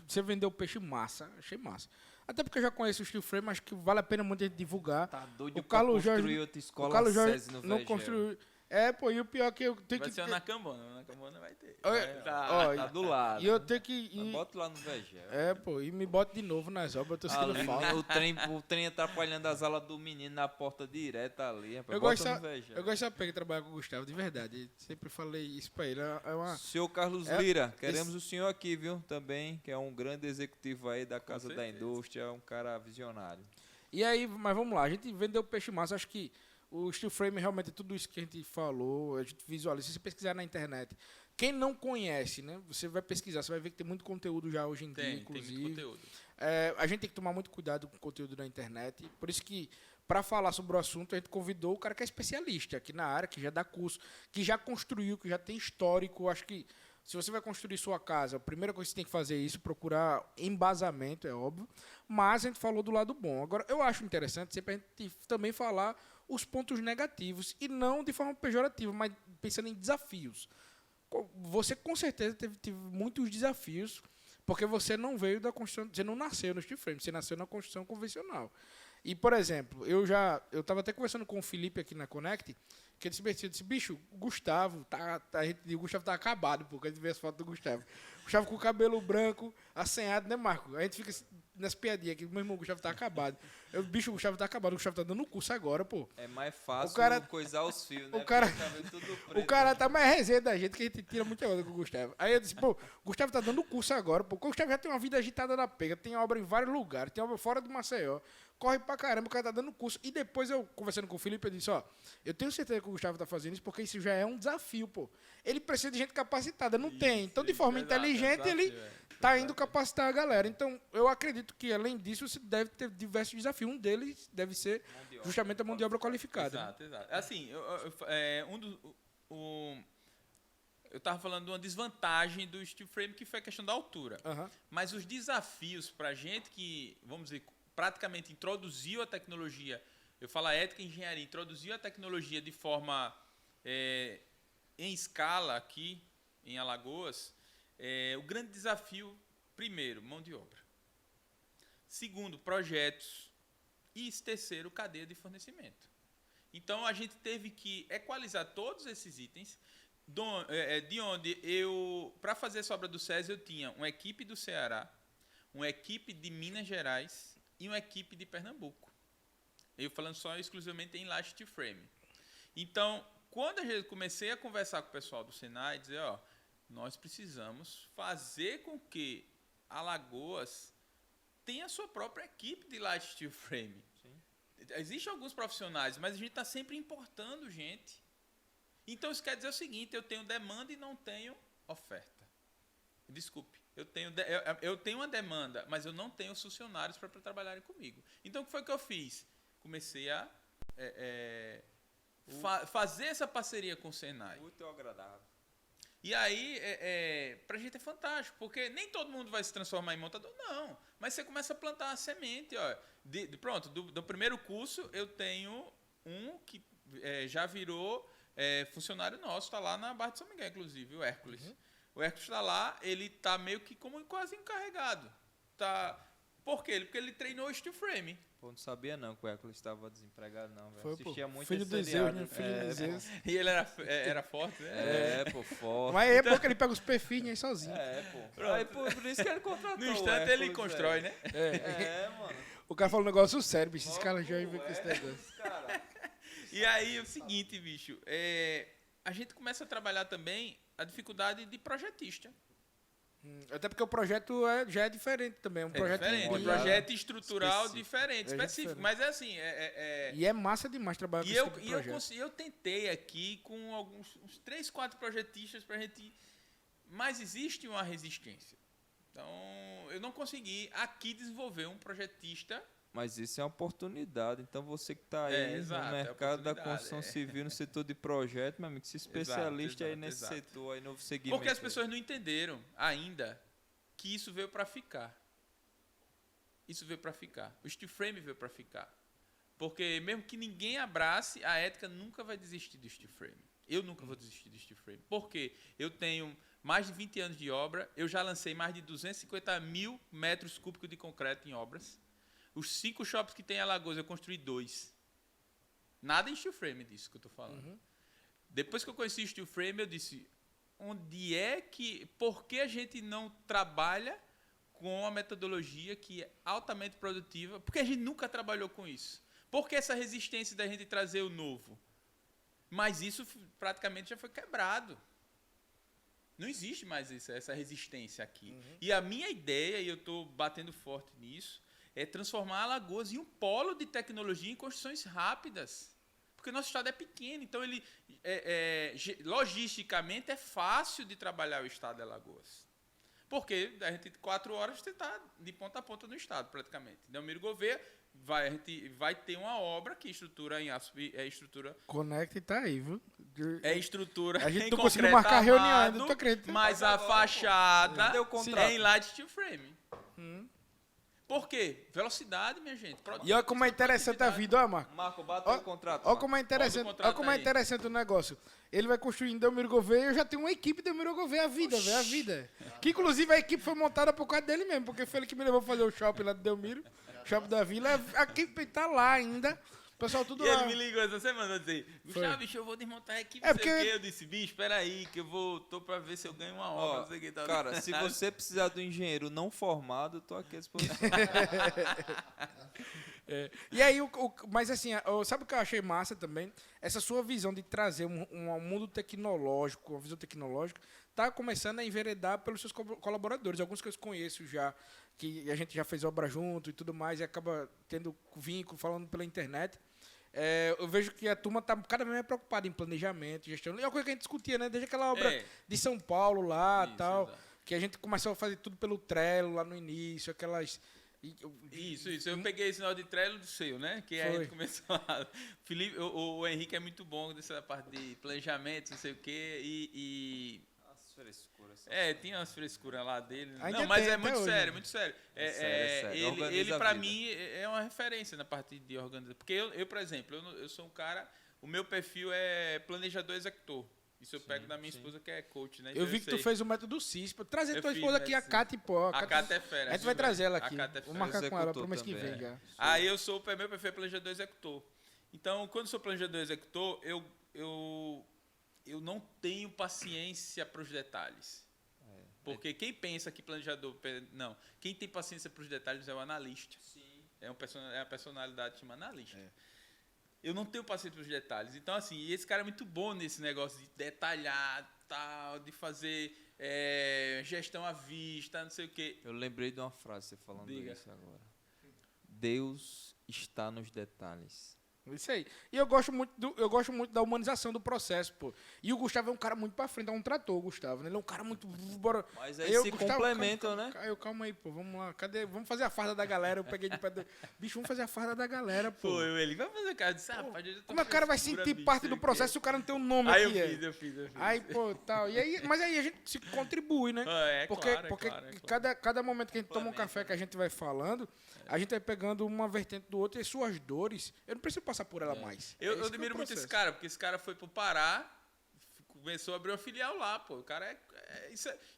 você vendeu peixe massa, achei massa. Até porque eu já conheço o steel frame, acho que vale a pena muito a gente divulgar.
Tá doido
o Carlos
pra
construir
outra escola
o Carlos Jorge
SESI no
não
VGL.
construiu. E o pior é que eu tenho
Vai
que...
ser na Cambona vai ter.
Tá do lado.
E eu tenho que...
Bota lá no VGL.
E me bota de novo nas obras, eu tô sentindo falta.
O trem atrapalhando as alas do menino na porta direta ali, rapaz.
Eu gosto de pegar e trabalhar com o Gustavo, de verdade. Sempre falei isso pra ele.
Senhor Carlos Lira, queremos o senhor aqui, viu? Também, que é um grande executivo aí da Casa da Indústria, um cara visionário.
E aí, mas vamos lá, a gente vendeu peixe massa, acho que o steel frame realmente é tudo isso que a gente falou, a gente visualiza. Se você pesquisar na internet, quem não conhece, né? Você vai pesquisar, você vai ver que tem muito conteúdo já hoje em dia, inclusive. Tem muito conteúdo. A gente tem que tomar muito cuidado com o conteúdo da internet. Por isso que, para falar sobre o assunto, a gente convidou o cara que é especialista aqui na área, que já dá curso, que já construiu, que já tem histórico. Acho que se você vai construir sua casa, a primeira coisa que você tem que fazer é isso, procurar embasamento, é óbvio. Mas a gente falou do lado bom. Agora, eu acho interessante sempre a gente também falar os pontos negativos, e não de forma pejorativa, mas pensando em desafios. Você com certeza teve muitos desafios, porque você não veio da construção, você não nasceu no steel frame, você nasceu na construção convencional. E, por exemplo, eu estava até conversando com o Felipe aqui na Connect, que ele disse, bicho, o Gustavo o Gustavo tá acabado, porque a gente vê as fotos do Gustavo. O Gustavo com o cabelo branco, assanhado, né, Marco? A gente fica nas piadinhas aqui, meu irmão, o Gustavo tá acabado. Bicho, o Gustavo tá acabado, o Gustavo tá dando curso agora, pô.
É mais fácil coisar os fios, né?
O cara tá mais resenha da gente, que a gente tira muita onda com o Gustavo. Aí eu disse, pô, o Gustavo tá dando curso agora, pô. O Gustavo já tem uma vida agitada na pega, tem obra em vários lugares, tem obra fora de Maceió. Corre pra caramba, o cara tá dando curso. E depois eu, conversando com o Felipe, eu disse, eu tenho certeza que o Gustavo tá fazendo isso, porque isso já é um desafio, pô. Ele precisa de gente capacitada, não tem. Então, de forma inteligente, ele tá indo capacitar a galera. Então, eu acredito que, além disso, você deve ter diversos desafios. Um deles deve ser justamente a mão de obra qualificada.
Exato. Assim, eu estava falando de uma desvantagem do steel frame, que foi a questão da altura.
Uhum.
Mas os desafios para a gente que, vamos dizer, praticamente introduziu a tecnologia, eu falo a ética e engenharia, introduziu a tecnologia de forma em escala aqui em Alagoas, o grande desafio, primeiro, mão de obra. Segundo, projetos. E terceiro, cadeia de fornecimento. Então, a gente teve que equalizar todos esses itens, de onde para fazer essa obra do SESI, eu tinha uma equipe do Ceará, uma equipe de Minas Gerais e uma equipe de Pernambuco. Eu falando só exclusivamente em laje steel frame. Então, quando eu comecei a conversar com o pessoal do Senai, dizer, nós precisamos fazer com que Alagoas tenha a sua própria equipe de laje steel frame. Sim. Existem alguns profissionais, mas a gente está sempre importando gente. Então, isso quer dizer o seguinte, eu tenho demanda e não tenho oferta. Desculpe, eu tenho uma demanda, mas eu não tenho funcionários para trabalharem comigo. Então, o que foi que eu fiz? Comecei a fazer essa parceria com o Senai.
Muito agradável.
E aí, pra gente é fantástico, porque nem todo mundo vai se transformar em montador, não. Mas você começa a plantar a semente. Pronto, do primeiro curso, eu tenho um que já virou funcionário nosso, está lá na Barra de São Miguel, inclusive, o Hércules. O Hércules está lá, ele está meio que como quase encarregado. Por quê? Porque ele treinou o steel frame.
Pô, não sabia não que o Hércules estava desempregado, não, velho.
Foi, pô,
Assistia muito
filho
esse
do Zeus,
seriado.
né? Filho do Zeus.
E ele era forte, né?
Pô, forte.
Mas é porque ele pega os perfis aí sozinho.
Pô. Aí, por isso que ele contratou
No instante
o
ele
Hércules,
constrói,
velho.
né?
Mano.
O cara falou um negócio sério, bicho. Esse cara já
Pô,
veio com esse negócio.
Cara.
E aí, o seguinte, bicho, a gente começa a trabalhar também a dificuldade de projetista.
Até porque o projeto já é diferente também. Um projeto
diferente, um
imobiliário.
projeto estrutural
Específico.
diferente, específico.
diferente.
Mas é assim,
E é massa demais trabalhar com
E
esse tipo de projeto.
eu tentei aqui com uns 3, 4 projetistas pra gente... Mas existe uma resistência. Então, eu não consegui aqui desenvolver um projetista...
Mas isso é uma oportunidade. Então, você que está aí
exato,
no
é
mercado da
oportunidade,
construção civil, no setor de projeto, meu amigo, se especialista aí
exato,
nesse
exato.
setor, aí novo segmento.
Porque as pessoas não entenderam ainda que isso veio para ficar. Isso veio para ficar. O steel frame veio para ficar. Porque mesmo que ninguém abrace, a ética nunca vai desistir do steel frame. Eu nunca vou desistir do steel frame. Por quê? Eu tenho mais de 20 anos de obra, eu já lancei mais de 250 mil metros cúbicos de concreto em obras. Os 5 shoppings que tem em Alagoas, eu construí 2. Nada em steel frame disso que eu estou falando. Depois que eu conheci o steel frame, eu disse, por que a gente não trabalha com a metodologia que é altamente produtiva? Porque a gente nunca trabalhou com isso. Por que essa resistência da gente trazer o novo? Mas isso praticamente já foi quebrado. Não existe mais essa resistência aqui. E a minha ideia, e eu estou batendo forte nisso, é transformar Alagoas em um polo de tecnologia em construções rápidas. Porque o nosso estado é pequeno, então ele logisticamente é fácil de trabalhar o estado de Alagoas. Porque a gente, 4 horas, você está de ponta a ponta no estado, praticamente. Delmiro Gouveia, a gente vai ter uma obra que estrutura em aço, estrutura...
Conecta e tá aí, viu?
É estrutura
A gente
em
não conseguiu
concreto
marcar reunião ainda,
armado,
tu acredita?
mas a
agora,
fachada
Cadê o contrato?
é em light steel frame. Por quê? Velocidade, minha gente.
E olha como é interessante a vida, olha, Marco.
Marco, bate o contrato.
Olha como é interessante,
Bota o contrato
olha como é
aí.
interessante o negócio. Ele vai construir em Delmiro Gouveia e eu já tenho uma equipe de Delmiro Gouveia, a vida, velho, a vida. Que inclusive a equipe foi montada por causa dele mesmo, porque foi ele que me levou a fazer o shopping lá de Delmiro, shopping da Vila. A equipe tá lá ainda. O pessoal tudo
E
lá.
ele me ligou essa semana, disse, Gustavo,
Foi.
bicho, eu vou desmontar a equipe,
É
não sei
porque-
o quê. Eu disse, bicho, espera aí, que tô pra ver se eu ganho uma obra,
Ó,
não sei o que. Tá.
cara, se você precisar do engenheiro não formado, eu tô aqui à disposição.
E aí, mas assim, sabe o que eu achei massa também? Essa sua visão de trazer um mundo tecnológico, uma visão tecnológica, tá começando a enveredar pelos seus colaboradores. Alguns que eu conheço já, que a gente já fez obra junto e tudo mais, e acaba tendo vínculo, falando pela internet. Eu vejo que a turma está cada vez mais preocupada em planejamento, gestão. E é uma coisa que a gente discutia, né? Desde aquela obra de São Paulo lá
Isso,
tal,
exato.
que a gente começou a fazer tudo pelo Trello lá no início, aquelas...
Isso. Eu peguei esse nó de Trello do seu, né? Que a
Foi.
gente começou a... Felipe, o Henrique é muito bom dessa parte de planejamento, não sei o quê,
As frescuras.
tinha umas frescuras lá dele.
Ainda
Não, mas
tem
é
até
muito
hoje.
sério, muito sério.
sério. Organiza
Ele
a
pra
vida.
mim, é uma referência na parte de organização. Porque eu, por exemplo, eu sou um cara... O meu perfil é planejador executor. Isso eu pego da minha esposa, que é coach, né?
Eu vi que tu fez o método CIS. Trazer
Eu
tua
fiz,
esposa aqui,
né,
a
sim.
Cata, pô.
A Cata é fera.
A gente vai trazer ela aqui.
A Cata é
Vou
fera.
marcar com ela pro
Executor
mês que vem
também.
já.
Aí eu sou, meu perfil é planejador executor. Então, quando sou planejador executor, eu não tenho paciência para os detalhes. Porque quem pensa que planejador... Não. Quem tem paciência para os detalhes é o analista.
Sim.
É a personalidade que chama analista. Eu não tenho paciência para os detalhes. Então, assim, e esse cara é muito bom nesse negócio de detalhar, tal, de fazer gestão à vista, não sei o quê.
Eu lembrei de uma frase você falando
Diga.
isso agora. Deus está nos detalhes.
Isso aí. E eu gosto muito da humanização do processo, pô. E o Gustavo é um cara muito pra frente, é um trator, o Gustavo, né? Ele é um cara muito... Bora.
Mas aí se complementam, né?
Calma aí, pô. Vamos lá. Cadê? Vamos fazer a farda da galera. Eu peguei de pé do... Bicho, vamos fazer a farda da galera, pô.
Ele vai fazer cara de rapaz, eu tô
Como é que o cara vai
frescura,
sentir
bicho,
parte
sei
do
o quê.
processo se o cara não tem um nome
Aí
aqui?
eu fiz.
Aí, pô, tal. E aí, mas aí a gente se contribui, né? Porque cada momento que a gente toma um café que a gente vai falando, a gente vai pegando uma vertente do outro e suas dores. Eu não preciso passar por ela mais.
Eu
Esse que é o
admiro muito esse
processo.
cara, porque esse cara foi pro Pará, começou a abrir uma filial lá, pô. O cara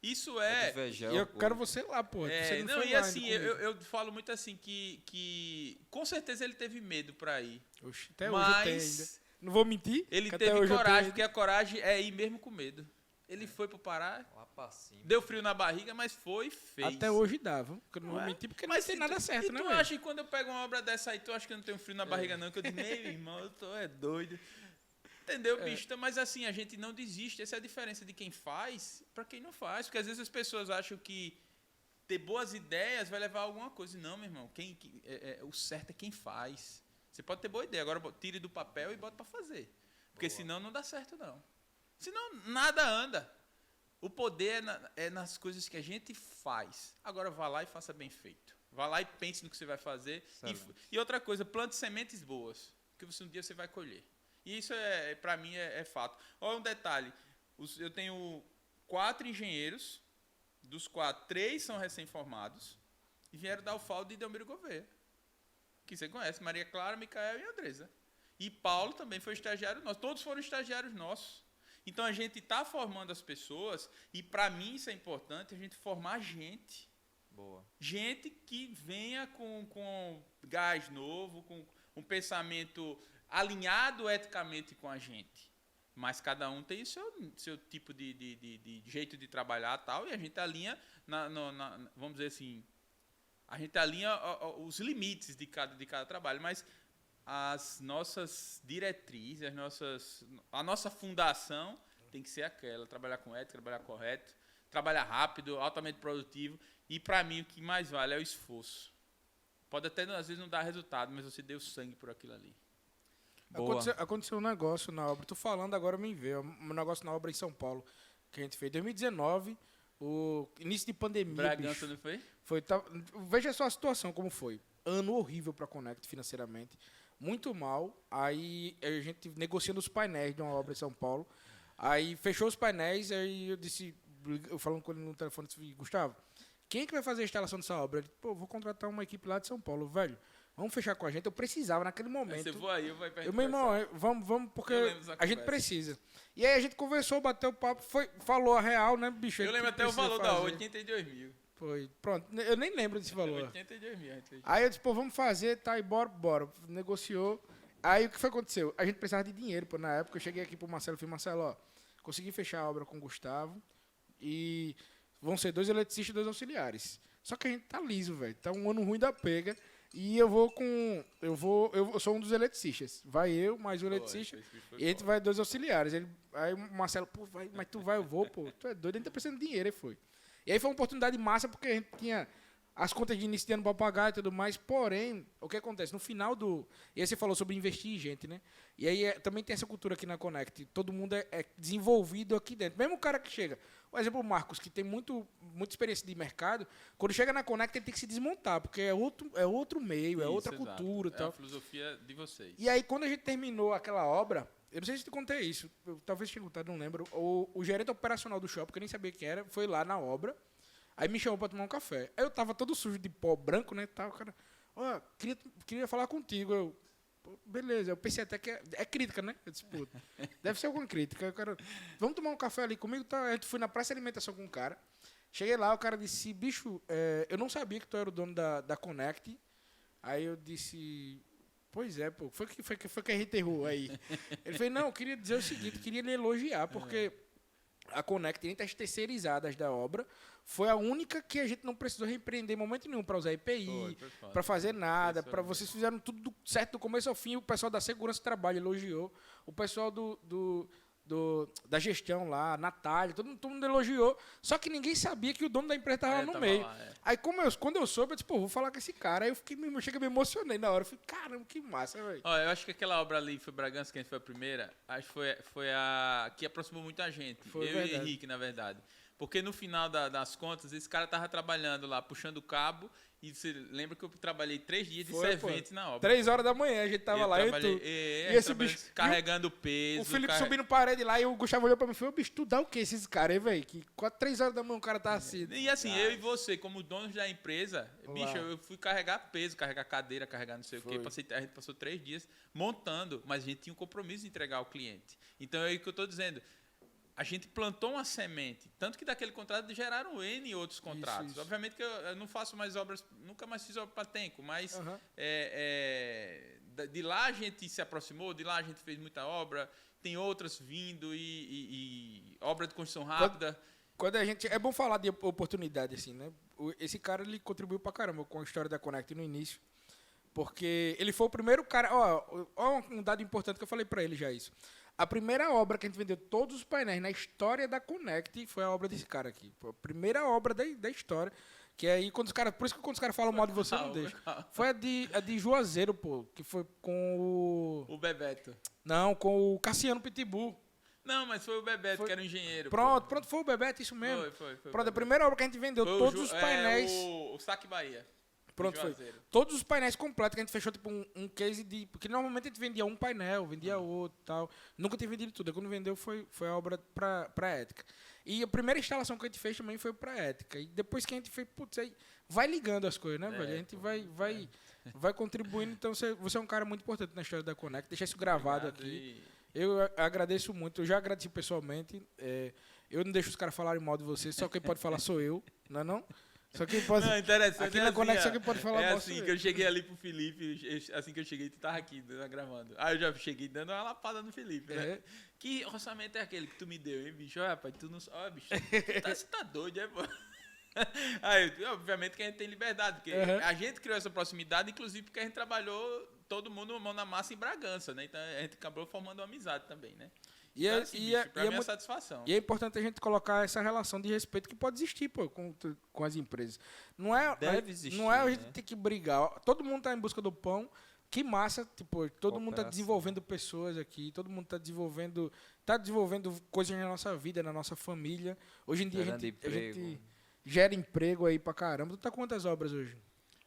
isso é...
Invejar
E eu
o povo.
quero você lá, pô. Você não foi
e
lá
assim,
ainda comigo.
eu falo muito assim que com certeza ele teve medo pra ir.
Oxi, até hoje eu tenho ainda.
Mas
Não vou mentir.
ele
que até
teve
hoje eu
coragem,
tenho
porque a coragem é ir mesmo com medo. Ele foi pro Pará,
Lá pra cima.
deu frio na barriga, mas foi, fez.
ainda. Até hoje dá, viu? Porque eu não
Não
vou
é?
mentir, porque
Mas
não tem
e
nada
tu-
certo,
e
né,
tu
velho?
acha que quando eu pego uma obra dessa aí, tu acha que eu não tenho frio na barriga, não? Que eu digo, meu irmão, eu tô doido. Entendeu, bicho? Então, mas assim, a gente não desiste. Essa é a diferença de quem faz pra quem não faz. Porque às vezes as pessoas acham que ter boas ideias vai levar a alguma coisa. Não, meu irmão. O certo é quem faz. Você pode ter boa ideia, agora tire do papel e bota pra fazer. Porque senão não dá certo, não. Senão nada anda. O poder é nas coisas que a gente faz. Agora vá lá e faça bem feito. Vá lá e pense no que você vai fazer. E outra coisa, plante sementes boas. Que um dia você vai colher. E isso, para mim, é fato. Olha um detalhe. Eu tenho 4 engenheiros. Dos 4, 3 são recém-formados. E vieram da UFAL de Delmiro Gouveia. Que você conhece. Maria Clara, Micael e Andresa. E Paulo também foi estagiário nosso. Todos foram estagiários nossos. Então, a gente está formando as pessoas. E, para mim, isso é importante. A gente formar gente.
Boa.
Gente que venha com gás novo, com um pensamento alinhado eticamente com a gente. Mas cada um tem o seu tipo de jeito de trabalhar e tal, e a gente alinha, vamos dizer assim, a gente alinha os limites de cada trabalho, mas as nossas diretrizes, a nossa fundação tem que ser aquela, trabalhar com ética, trabalhar correto, trabalhar rápido, altamente produtivo, e para mim o que mais vale é o esforço. Pode até às vezes não dar resultado, mas você deu sangue por aquilo ali.
Aconteceu um negócio na obra. Tô falando agora, me veio. Um negócio na obra em São Paulo que a gente fez. Em 2019, o início de pandemia.
Bragança,
bicho,
não foi?
veja só a situação como foi. Ano horrível para a Connect financeiramente. Muito mal. Aí a gente negociando os painéis de uma obra em São Paulo. Aí fechou os painéis. Aí eu falando com ele no telefone, disse, Gustavo, quem é que vai fazer a instalação dessa obra? Ele, pô, vou contratar uma equipe lá de São Paulo, velho. Vamos fechar com a gente. Eu precisava naquele momento.
Você voa aí, eu vou perto.
Meu irmão, vamos, porque a gente precisa. E aí a gente conversou, bateu o papo, falou a real, né, bicho?
Eu lembro até o valor da 82 mil.
Foi, pronto. Eu nem lembro desse valor.
82 mil.
Aí eu disse, pô, vamos fazer, tá, e bora. Negociou. Aí o que foi que aconteceu? A gente precisava de dinheiro, pô, na época. Eu cheguei aqui pro Marcelo e falei, Marcelo, ó, consegui fechar a obra com o Gustavo e vão ser 2 eletricistas e 2 auxiliares. Só que a gente tá liso, velho. Tá um ano ruim da pega. E eu sou um dos eletricistas. Vai eu, mais um eletricista, e a gente vai 2 auxiliares. Aí o Marcelo, pô, mas tu vai, eu vou, pô. Tu é doido, a gente tá precisando de dinheiro, aí foi. E aí foi uma oportunidade massa, porque a gente tinha as contas de início de ano para pagar e tudo mais. Porém, o que acontece? No final do... E aí você falou sobre investir em gente, né? E aí também tem essa cultura aqui na Connect. Todo mundo é desenvolvido aqui dentro. Mesmo o cara que chega... Por exemplo, o Marcos, que tem muita experiência de mercado, quando chega na Connect, ele tem que se desmontar, porque é outro meio, é outra cultura e tal.
É a filosofia de vocês.
E aí, quando a gente terminou aquela obra, eu não sei se eu te contei isso, talvez tenha contado, não lembro, o gerente operacional do shopping, que eu nem sabia quem era, foi lá na obra, aí me chamou para tomar um café. Aí eu tava todo sujo de pó branco, né, tal, cara, ó, queria falar contigo, eu... Beleza, eu pensei até que é crítica, né? Eu disse, pô, deve ser alguma crítica. Aí o cara, vamos tomar um café ali comigo? Tá? A gente foi na praça de alimentação com o cara. Cheguei lá, o cara disse, bicho, eu não sabia que tu era o dono da Connect. Aí eu disse, pois é, pô, foi que a gente errou aí. Ele falou, não, eu queria dizer o seguinte, queria lhe elogiar, porque a Connect, entre as terceirizadas da obra, foi a única que a gente não precisou repreender em momento nenhum para usar EPI, para fazer nada, para vocês fizeram tudo certo do começo ao fim. O pessoal da segurança do trabalho elogiou, o pessoal da gestão lá, Natália, todo mundo elogiou, só que ninguém sabia que o dono da empresa estava lá no meio. Aí quando eu soube, eu disse, pô, vou falar com esse cara. Aí eu cheguei, me emocionei na hora, eu falei, caramba, que massa, velho.
Eu acho que aquela obra ali, foi Bragança, que a gente foi a primeira, acho que foi a que aproximou muita gente.
Foi
eu
verdade.
e Henrique, na verdade. Porque no final das contas, esse cara tava trabalhando lá, puxando o cabo, e você lembra que eu trabalhei 3 dias de servente na obra.
3 horas da manhã a gente tava lá, eu e tu.
E
esse bicho
carregando peso.
O Felipe subindo parede lá e o Gustavo olhou pra mim e falou, bicho, tu dá o que esses caras aí, velho? Que 3 horas da manhã o cara tá assim.
E assim, eu e você, como donos da empresa, bicho, eu fui carregar peso, carregar cadeira, carregar não sei o quê. A gente passou 3 dias montando, mas a gente tinha um compromisso de entregar ao cliente. Então é aí que eu tô dizendo. A gente plantou uma semente, tanto que daquele contrato geraram N outros contratos.
Isso.
Obviamente que eu não faço mais obras, nunca mais fiz obra para Tenco, mas de lá a gente se aproximou, de lá a gente fez muita obra, tem outras vindo e obra de construção rápida.
Quando a gente, é bom falar de oportunidade, assim, né? Esse cara, ele contribuiu pra caramba com a história da Connect no início, porque ele foi o primeiro cara... Ó, um dado importante que eu falei pra ele já isso. A primeira obra que a gente vendeu todos os painéis na história da Connect foi a obra desse cara aqui. Pô, a primeira obra da história. Que aí, quando os caras. Por isso que quando os caras falam mal de você, eu não deixa. Foi a de Juazeiro, pô. Que foi com o.
O Bebeto.
Não, com o Cassiano Pitbull.
Não, mas foi o Bebeto, que era o engenheiro.
Pronto, foi o Bebeto, isso mesmo.
Foi.
Pronto, a primeira obra que a gente vendeu todos os painéis.
O Saque Bahia.
Pronto, foi. Todos os painéis completos que a gente fechou, tipo, um case de... Porque normalmente a gente vendia um painel, vendia outro e tal. Nunca tinha vendido tudo. Aí quando vendeu foi a obra pra Ética. E a primeira instalação que a gente fez também foi pra Ética. E depois que a gente fez, putz, aí vai ligando as coisas, né, velho? A gente vai contribuindo. Então você é um cara muito importante na história da Connect. Deixar isso gravado aqui. Eu agradeço muito. Eu já agradeci pessoalmente. Eu não deixo os caras falarem mal de você. Só quem pode falar sou eu, não é não? Só quem pode...
Não, interessante.
Aqui na Conexão quem pode falar mal
assim que eu cheguei ali pro Felipe, assim que eu cheguei, tu tava aqui gravando. Aí eu já cheguei dando uma lapada no Felipe, né? Que orçamento é aquele que tu me deu, hein, bicho? Olha, rapaz, tu não... Olha, bicho, você tá doido, é, pô? Aí, obviamente que a gente tem liberdade, porque a gente criou essa proximidade, inclusive porque a gente trabalhou todo mundo mão na massa em Bragança, né? Então a gente acabou formando uma amizade também, né?
E é
muito satisfação.
E é importante a gente colocar essa relação de respeito que pode existir, pô, com as empresas. Não é,
Deve existir,
não é a gente ter que brigar. Todo mundo está em busca do pão. Que massa, tipo, todo mundo está desenvolvendo pessoas aqui, todo mundo está desenvolvendo coisas na nossa vida, na nossa família. Hoje em dia a gente gera emprego aí pra caramba. Tu tá com quantas obras hoje?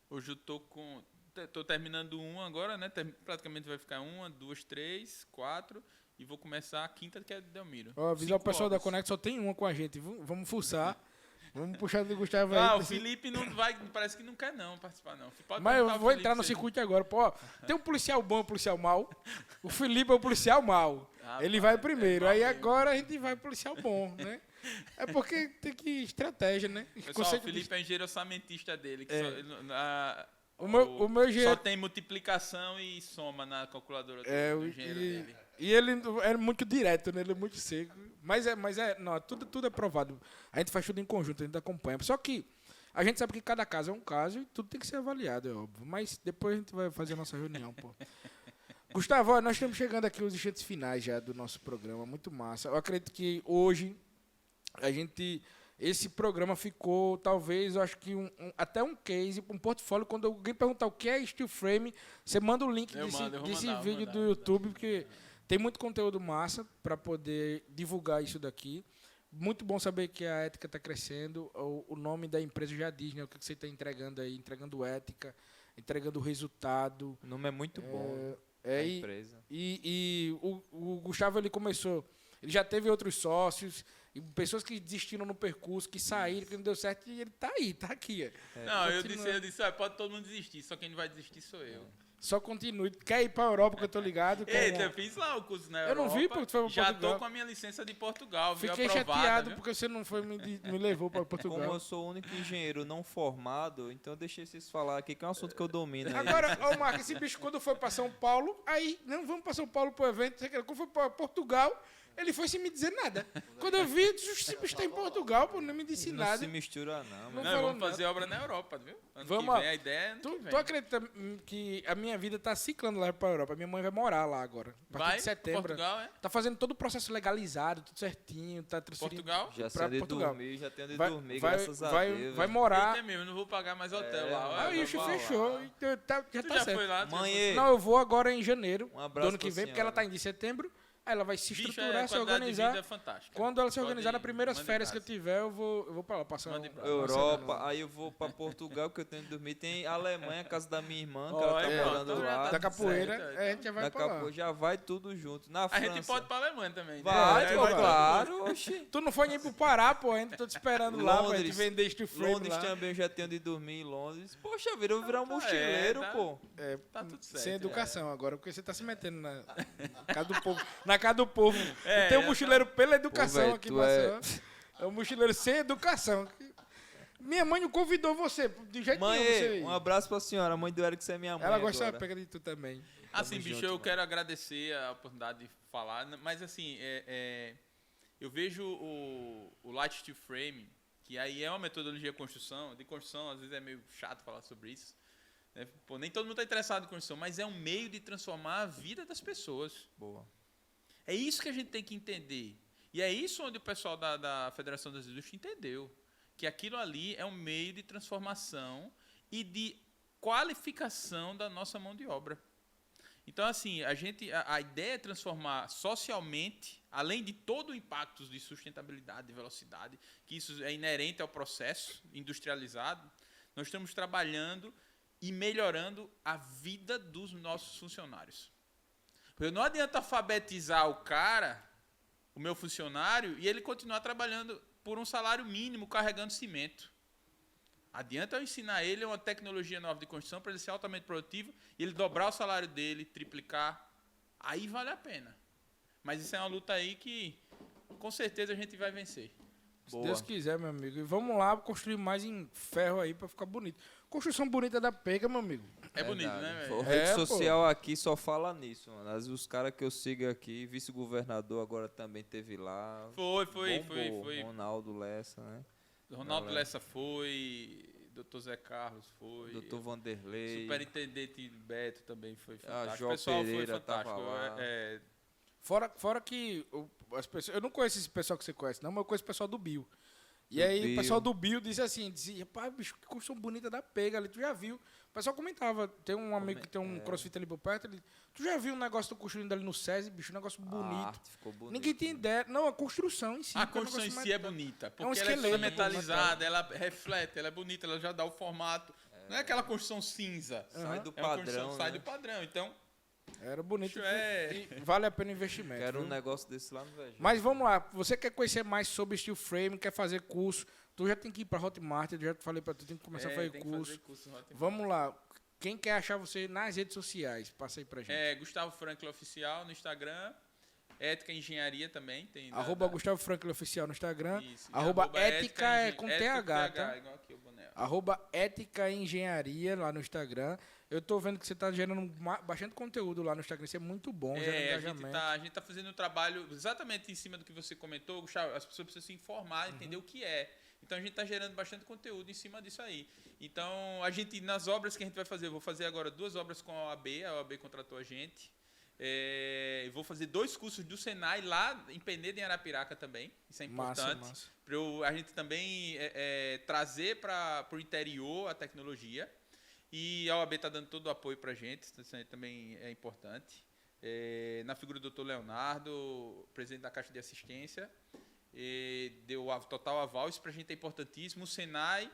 Hoje eu tô terminando uma agora, né? Praticamente vai ficar 1, 2, 3, 4... E vou começar a quinta, que é de Delmiro.
Ó, avisar o pessoal da Connect, só tem uma com a gente. Vamos fuçar. Vamos puxar do Gustavo aí.
O Felipe não vai, parece que não quer não participar, não.
Mas eu vou entrar no circuito agora. Pô, tem um policial bom e um policial mau. O Felipe é o policial mau. Ele vai primeiro. Aí agora a gente vai pro policial bom, né? É porque tem que estratégia, né?
Pessoal, o Felipe é engenheiro orçamentista dele. Que
o meu engenheiro...
Só tem multiplicação e soma na calculadora do engenheiro dele.
E ele é muito direto, né? Ele é muito seco. Mas não, tudo é provado. A gente faz tudo em conjunto, a gente acompanha. Só que a gente sabe que cada caso é um caso e tudo tem que ser avaliado, é óbvio. Mas depois a gente vai fazer a nossa reunião, pô. Gustavo, nós estamos chegando aqui aos instantes finais já do nosso programa. Muito massa. Eu acredito que hoje esse programa ficou, talvez, eu acho que até um case, um portfólio. Quando alguém perguntar o que é Steel Frame, você manda o link desse vídeo do YouTube, porque tem muito conteúdo massa para poder divulgar isso daqui. Muito bom saber que a Ética está crescendo. O nome da empresa já diz, né? O que você está entregando aí, entregando ética, entregando resultado.
O nome é muito bom.
A empresa. E o Gustavo, ele começou, ele já teve outros sócios, e pessoas que desistiram no percurso, que saíram, que não deu certo, e ele tá aí, tá aqui.
Não, eu disse, pode todo mundo desistir, só quem não vai desistir sou eu.
Só continue. Quer ir pra Europa, que eu tô ligado?
Eita, eu fiz lá o curso na Europa.
Eu não vi, porque tu foi pra
já
Portugal.
Tô com a minha licença de Portugal,
Fiquei
aprovada,
chateado,
viu?
porque você não foi me levou pra Portugal.
Como eu sou o único engenheiro não formado, então eu deixei vocês falar aqui, que é um assunto que eu domino. Aí.
Agora, ô Marcos, esse bicho, quando foi pra São Paulo, aí, não, vamos pra São Paulo pro evento, quando foi pra Portugal, ele foi sem me dizer nada. Quando eu vi, esse bicho tá em Portugal, pô, não me disse nada.
Não se mistura, não.
Vamos fazer obra na Europa, viu? Ano que vem, a ideia é ano que vem.
Tu acredita que a minha vida tá ciclando lá pra Europa? Minha mãe vai morar lá agora. A partir de setembro.
Portugal, é?
Tá fazendo todo o processo legalizado, tudo certinho, tá transferindo.
Portugal?
Já sei onde dormir, já tenho onde dormir, graças a Deus.
Vai morar.
Eita mesmo, não vou pagar mais hotel lá.
Aí, isso fechou. Já
tu
tá
já
certo.
foi lá?
Mãe,
não, eu vou agora em janeiro
um abraço
do ano que vem, porque ela tá indo em setembro. Aí ela vai se
Bicho,
estruturar, se
qualidade de
organizar.
vida é fantástica.
Quando ela se
Pode
organizar, nas primeiras
manda em
férias que eu
casa.
tiver, eu vou pra lá passar
Manda em
uma
casa.
Europa,
semana.
aí eu vou pra Portugal, que eu tenho que dormir. Tem Alemanha, a casa da minha irmã, que
Ó,
ela tá
aí, ó,
morando
então já
lá.
tá
Da capoeira,
certo,
a gente já vai
Daqui
pra
a
lá.
pouco já vai tudo junto. Na
A
França.
gente pode ir pra Alemanha também.
Vai,
né?
pô,
Vai,
claro, oxi.
Tu não foi nem pro Pará, pô, ainda tô te esperando lá pra te
Londres.
vender Steel Frame
Londres
lá.
também eu já tenho de dormir em Londres. Poxa vida, eu vou virar um
Tá,
mochileiro,
tá.
pô.
É,
Tá tudo certo.
sem educação agora, porque você tá se metendo na casa do povo. Na casa do povo.
É,
Tem um
já
mochileiro pela educação
velho,
aqui em
tu é-
Maceió. É um mochileiro sem educação. Minha mãe não convidou você, de jeito
Mãe,
nenhum você.
um abraço pra senhora. A mãe do Eric, você é minha mãe.
Ela gosta
agora.
da pega de tu também.
Assim,
Tamo
bicho,
junto,
eu
mano.
quero agradecer a oportunidade de falar, mas assim, eu vejo o Light Steel Frame, que aí é uma metodologia de construção, às vezes é meio chato falar sobre isso, né? Pô, nem todo mundo está interessado em construção, mas é um meio de transformar a vida das pessoas.
Boa.
É isso que a gente tem que entender. E é isso onde o pessoal da Federação das Indústrias entendeu, que aquilo ali é um meio de transformação e de qualificação da nossa mão de obra. Então, assim, a ideia é transformar socialmente, além de todo o impacto de sustentabilidade, de velocidade, que isso é inerente ao processo industrializado, nós estamos trabalhando e melhorando a vida dos nossos funcionários. Porque não adianta alfabetizar o cara, o meu funcionário, e ele continuar trabalhando por um salário mínimo, carregando cimento. Adianta eu ensinar ele uma tecnologia nova de construção para ele ser altamente produtivo e ele dobrar o salário dele, triplicar. Aí vale a pena. Mas isso é uma luta aí que, com certeza, a gente vai vencer.
Se
Boa.
Deus quiser, meu amigo. E vamos lá construir mais em ferro aí pra ficar bonito. Construção bonita da pega, meu amigo.
É bonito,
Verdade.
né,
O
velho?
rede
pô.
social aqui só fala nisso, mano. Os caras que eu sigo aqui, vice-governador agora também teve lá.
Foi.
Ronaldo Lessa, né?
Ronaldo
Galera.
Lessa foi, Dr. Zé Carlos foi,
Doutor Vanderlei.
Superintendente Beto também foi fantástico.
João
O pessoal
Pereira
foi fantástico.
tava lá.
Fora que as pessoas. Eu não conheço esse pessoal que você conhece, não, mas eu conheço o pessoal do Bio. E
Do
aí
Bio.
o pessoal do Bio dizia assim, rapaz, bicho, que construção bonita da pega ali, tu já viu? O pessoal comentava, tem um amigo que tem um crossfit ali por perto, ele, tu já viu um negócio do construindo ali no SESI, bicho, um negócio
A
bonito.
arte ficou bonita.
Ninguém tem ideia. Não, a construção em si.
A
porque é um
construção em
negócio
si é
mais-
bonita, porque
um
ela é
esqueleto,
toda
né,
metalizada, ela reflete, ela é bonita, ela já dá o formato. Não é aquela construção cinza.
Sai do
É uma construção
padrão,
que sai
né?
do padrão. Então,
Era bonito.
Isso é-
E vale a pena o investimento.
Quero um
viu?
negócio desse lá no Velho.
Mas vamos lá, você quer conhecer mais sobre Steel Frame, quer fazer curso, tu já tem que ir pra Hotmart, eu já falei pra tu, tem que começar a fazer
tem que
curso.
fazer curso no Hotmart.
Vamos lá, quem quer achar você nas redes sociais, passa aí pra gente.
Gustavo Franklin Oficial no Instagram, Ética e Engenharia também. Tem
Arroba Gustavo Franklin Oficial no Instagram.
Isso, e
Arroba ética é
Engen-
com
Ética
TH,
com
tá?
igual aqui o boné.
Arroba Ética e Engenharia lá no Instagram. Eu tô vendo que você tá gerando bastante conteúdo lá no Instagram, isso é muito bom, gerando engajamento.
A gente tá fazendo um trabalho exatamente em cima do que você comentou, Gustavo. As pessoas precisam se informar, entender o que é. Então a gente está gerando bastante conteúdo em cima disso aí. Então, nas obras que a gente vai fazer, eu vou fazer agora 2 obras com a OAB contratou a gente. Eu vou fazer 2 cursos do Senai lá em Penedo, em Arapiraca também. Isso é importante.
Massa.
Para a gente também trazer para o interior a tecnologia. E a OAB está dando todo o apoio para a gente, isso aí também é importante. Na figura do Dr. Leonardo, presidente da Caixa de Assistência, deu total aval, isso para a gente é importantíssimo. O Senai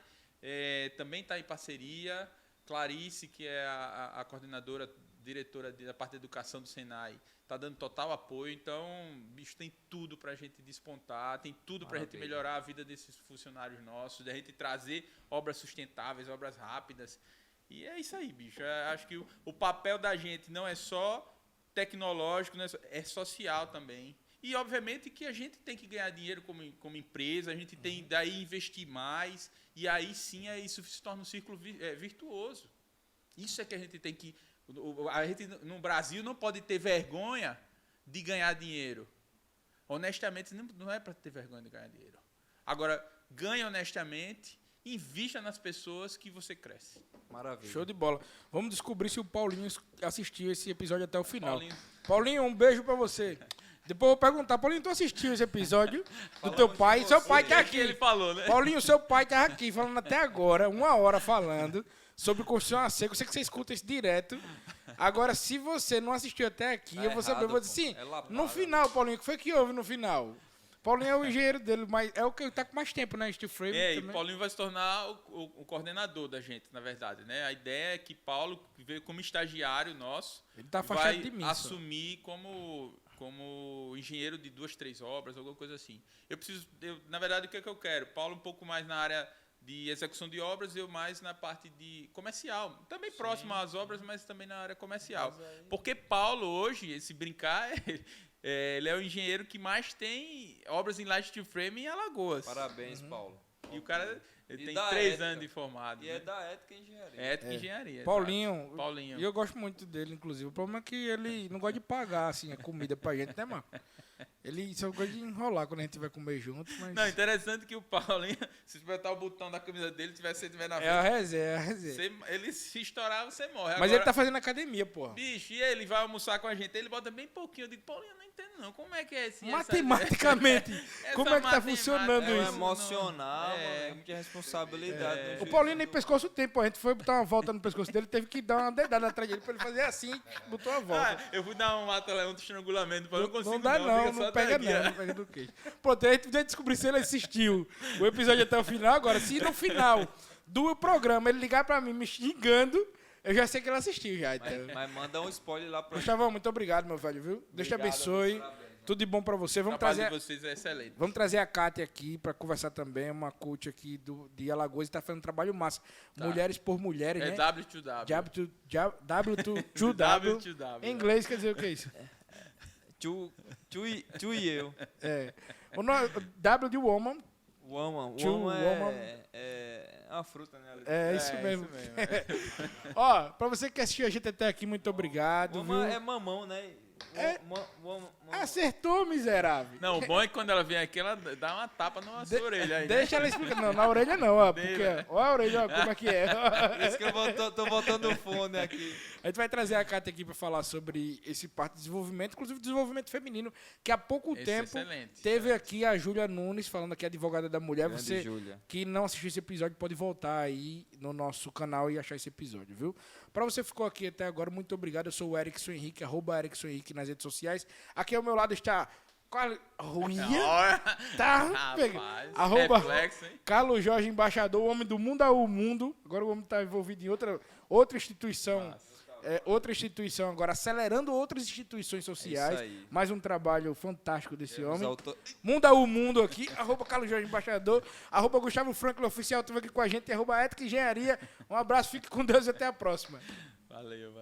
também está em parceria. Clarice, que é a coordenadora, diretora da parte de educação do Senai, está dando total apoio. Então, bicho, tem tudo para a gente despontar, tem tudo para a gente melhorar a vida desses funcionários nossos, da gente trazer obras sustentáveis, obras rápidas. E é isso aí, bicho. Acho que o papel da gente não é só tecnológico, é social também. E, obviamente, que a gente tem que ganhar dinheiro como empresa, a gente tem daí investir mais, e aí sim isso se torna um círculo virtuoso. Isso é que a gente tem que... A gente, no Brasil, não pode ter vergonha de ganhar dinheiro. Honestamente, não é para ter vergonha de ganhar dinheiro. Agora, ganhe honestamente, invista nas pessoas que você cresce.
Maravilha.
Show de bola. Vamos descobrir se o Paulinho assistiu esse episódio até o final.
Paulinho.
Paulinho, um beijo pra você. Depois eu vou perguntar, Paulinho, tu assistiu esse episódio do teu pai? Seu pai tá aqui.
Ele falou, né?
Paulinho, seu pai tá aqui falando até agora, 1 hora falando sobre construção a seco. Eu sei que você escuta isso direto. Agora, se você não assistiu até aqui,
Tá
eu vou saber, eu vou dizer sim. No final, Paulinho, o que foi que houve no final? Paulinho é o engenheiro dele, mas é o que tá com mais tempo, né? Steel Frame
E
também.
Paulinho vai se tornar o coordenador da gente, na verdade, né? A ideia é que Paulo veio como estagiário nosso.
Ele tá afastado
vai
de mim.
assumir como engenheiro de 2, 3 obras, alguma coisa assim. Na verdade, o que é que eu quero? Paulo um pouco mais na área de execução de obras, eu mais na parte de comercial. Também próximo às obras, mas também na área comercial. Porque Paulo hoje, se brincar, ele é o engenheiro que mais tem obras em light steel frame em Alagoas.
Parabéns, Paulo.
E o cara tem
da
3
ética.
anos de formado.
E
né?
é da ética e engenharia.
Ética e engenharia.
Paulinho,
exato. Paulinho.
e eu gosto muito dele, inclusive. O problema é que ele não gosta de pagar, assim, a comida pra gente, né, Marco? Ele só gosta de enrolar quando a gente vai comer junto, mas...
Não, interessante que o Paulinho, se apertar o botão da camisa dele, se ele tiver na
É a
frente,
resenha.
ele se estourar, você morre.
Mas
Agora,
ele tá fazendo academia, porra.
bicho, e ele vai almoçar com a gente, ele bota bem pouquinho. Eu digo, Paulinho, eu não entendo não, como é que é assim?
Matematicamente, como é que tá funcionando
É um
isso?
emocional,
É.
mano, é muita responsabilidade. no
O
juízo
Paulinho nem
do-
pescoço tem, pô. A gente foi botar uma volta no pescoço dele, teve que dar uma dedada atrás dele pra ele fazer assim, botou a volta.
Eu fui dar um mata-leão de estrangulamento, eu não consigo
Não dá não,
fica só
não pega
daqui, ó.
não pega do queixo. Pronto, a gente vai descobrir se ele assistiu o episódio até o final. Agora, se no final do programa ele ligar pra mim me xingando, eu já sei que ele assistiu já. Então.
Mas manda um spoiler lá pra
Gustavão, muito obrigado, meu velho, viu? Deus te
Obrigado,
abençoe.
parabéns.
Tudo de bom pra você.
O
Vamos
trabalho
trazer,
de vocês é excelente.
vamos trazer a Kátia aqui pra conversar também, uma coach aqui de Alagoas, e tá fazendo um trabalho massa.
Tá.
Mulheres por mulheres,
É
né?
W2W.
W2W. Em inglês quer dizer o que é isso?
Tu e eu.
É. W de woman.
Woman.
To
Woman
woman.
é uma fruta, né?
É isso mesmo. Ó, pra você que assistiu a gente até aqui, muito obrigado,
Woman
viu?
é mamão, né?
É.
Woman.
Acertou, miserável.
Não, o bom é que quando ela vem aqui, ela dá uma tapa na sua orelha aí.
Deixa ela explicar. Não, na orelha não, ó.
Dele,
Porque,
né?
ó a orelha, ó, como é que é.
Por isso que eu tô botando o fone aqui.
A gente vai trazer a Kátia aqui para falar sobre esse parte de desenvolvimento, inclusive desenvolvimento feminino, que há pouco
Esse é
tempo
excelente.
teve aqui a Júlia Nunes, falando aqui, advogada da mulher.
Grande
Você
Júlia.
que não assistiu esse episódio pode voltar aí no nosso canal e achar esse episódio, viu? Para você que ficou aqui até agora, muito obrigado. Eu sou o Erickson Henrique, @EricksonHenrique nas redes sociais. Aqui ao meu lado está...
Olha,
Tá pega.
rapaz,
Arroba
reflexo, hein?
Carlos Jorge Embaixador, o homem do mundo ao mundo. Agora o homem está envolvido em outra instituição. Outra instituição agora, acelerando outras instituições sociais.
É isso aí.
Mais um trabalho fantástico desse
Os
homem.
autor-
O mundo aqui, @Carlos Jorge Embaixador, @Gustavo Franklin Oficial, esteve aqui com a gente, @Ética e Engenharia. Um abraço, fique com Deus e até a próxima.
Valeu.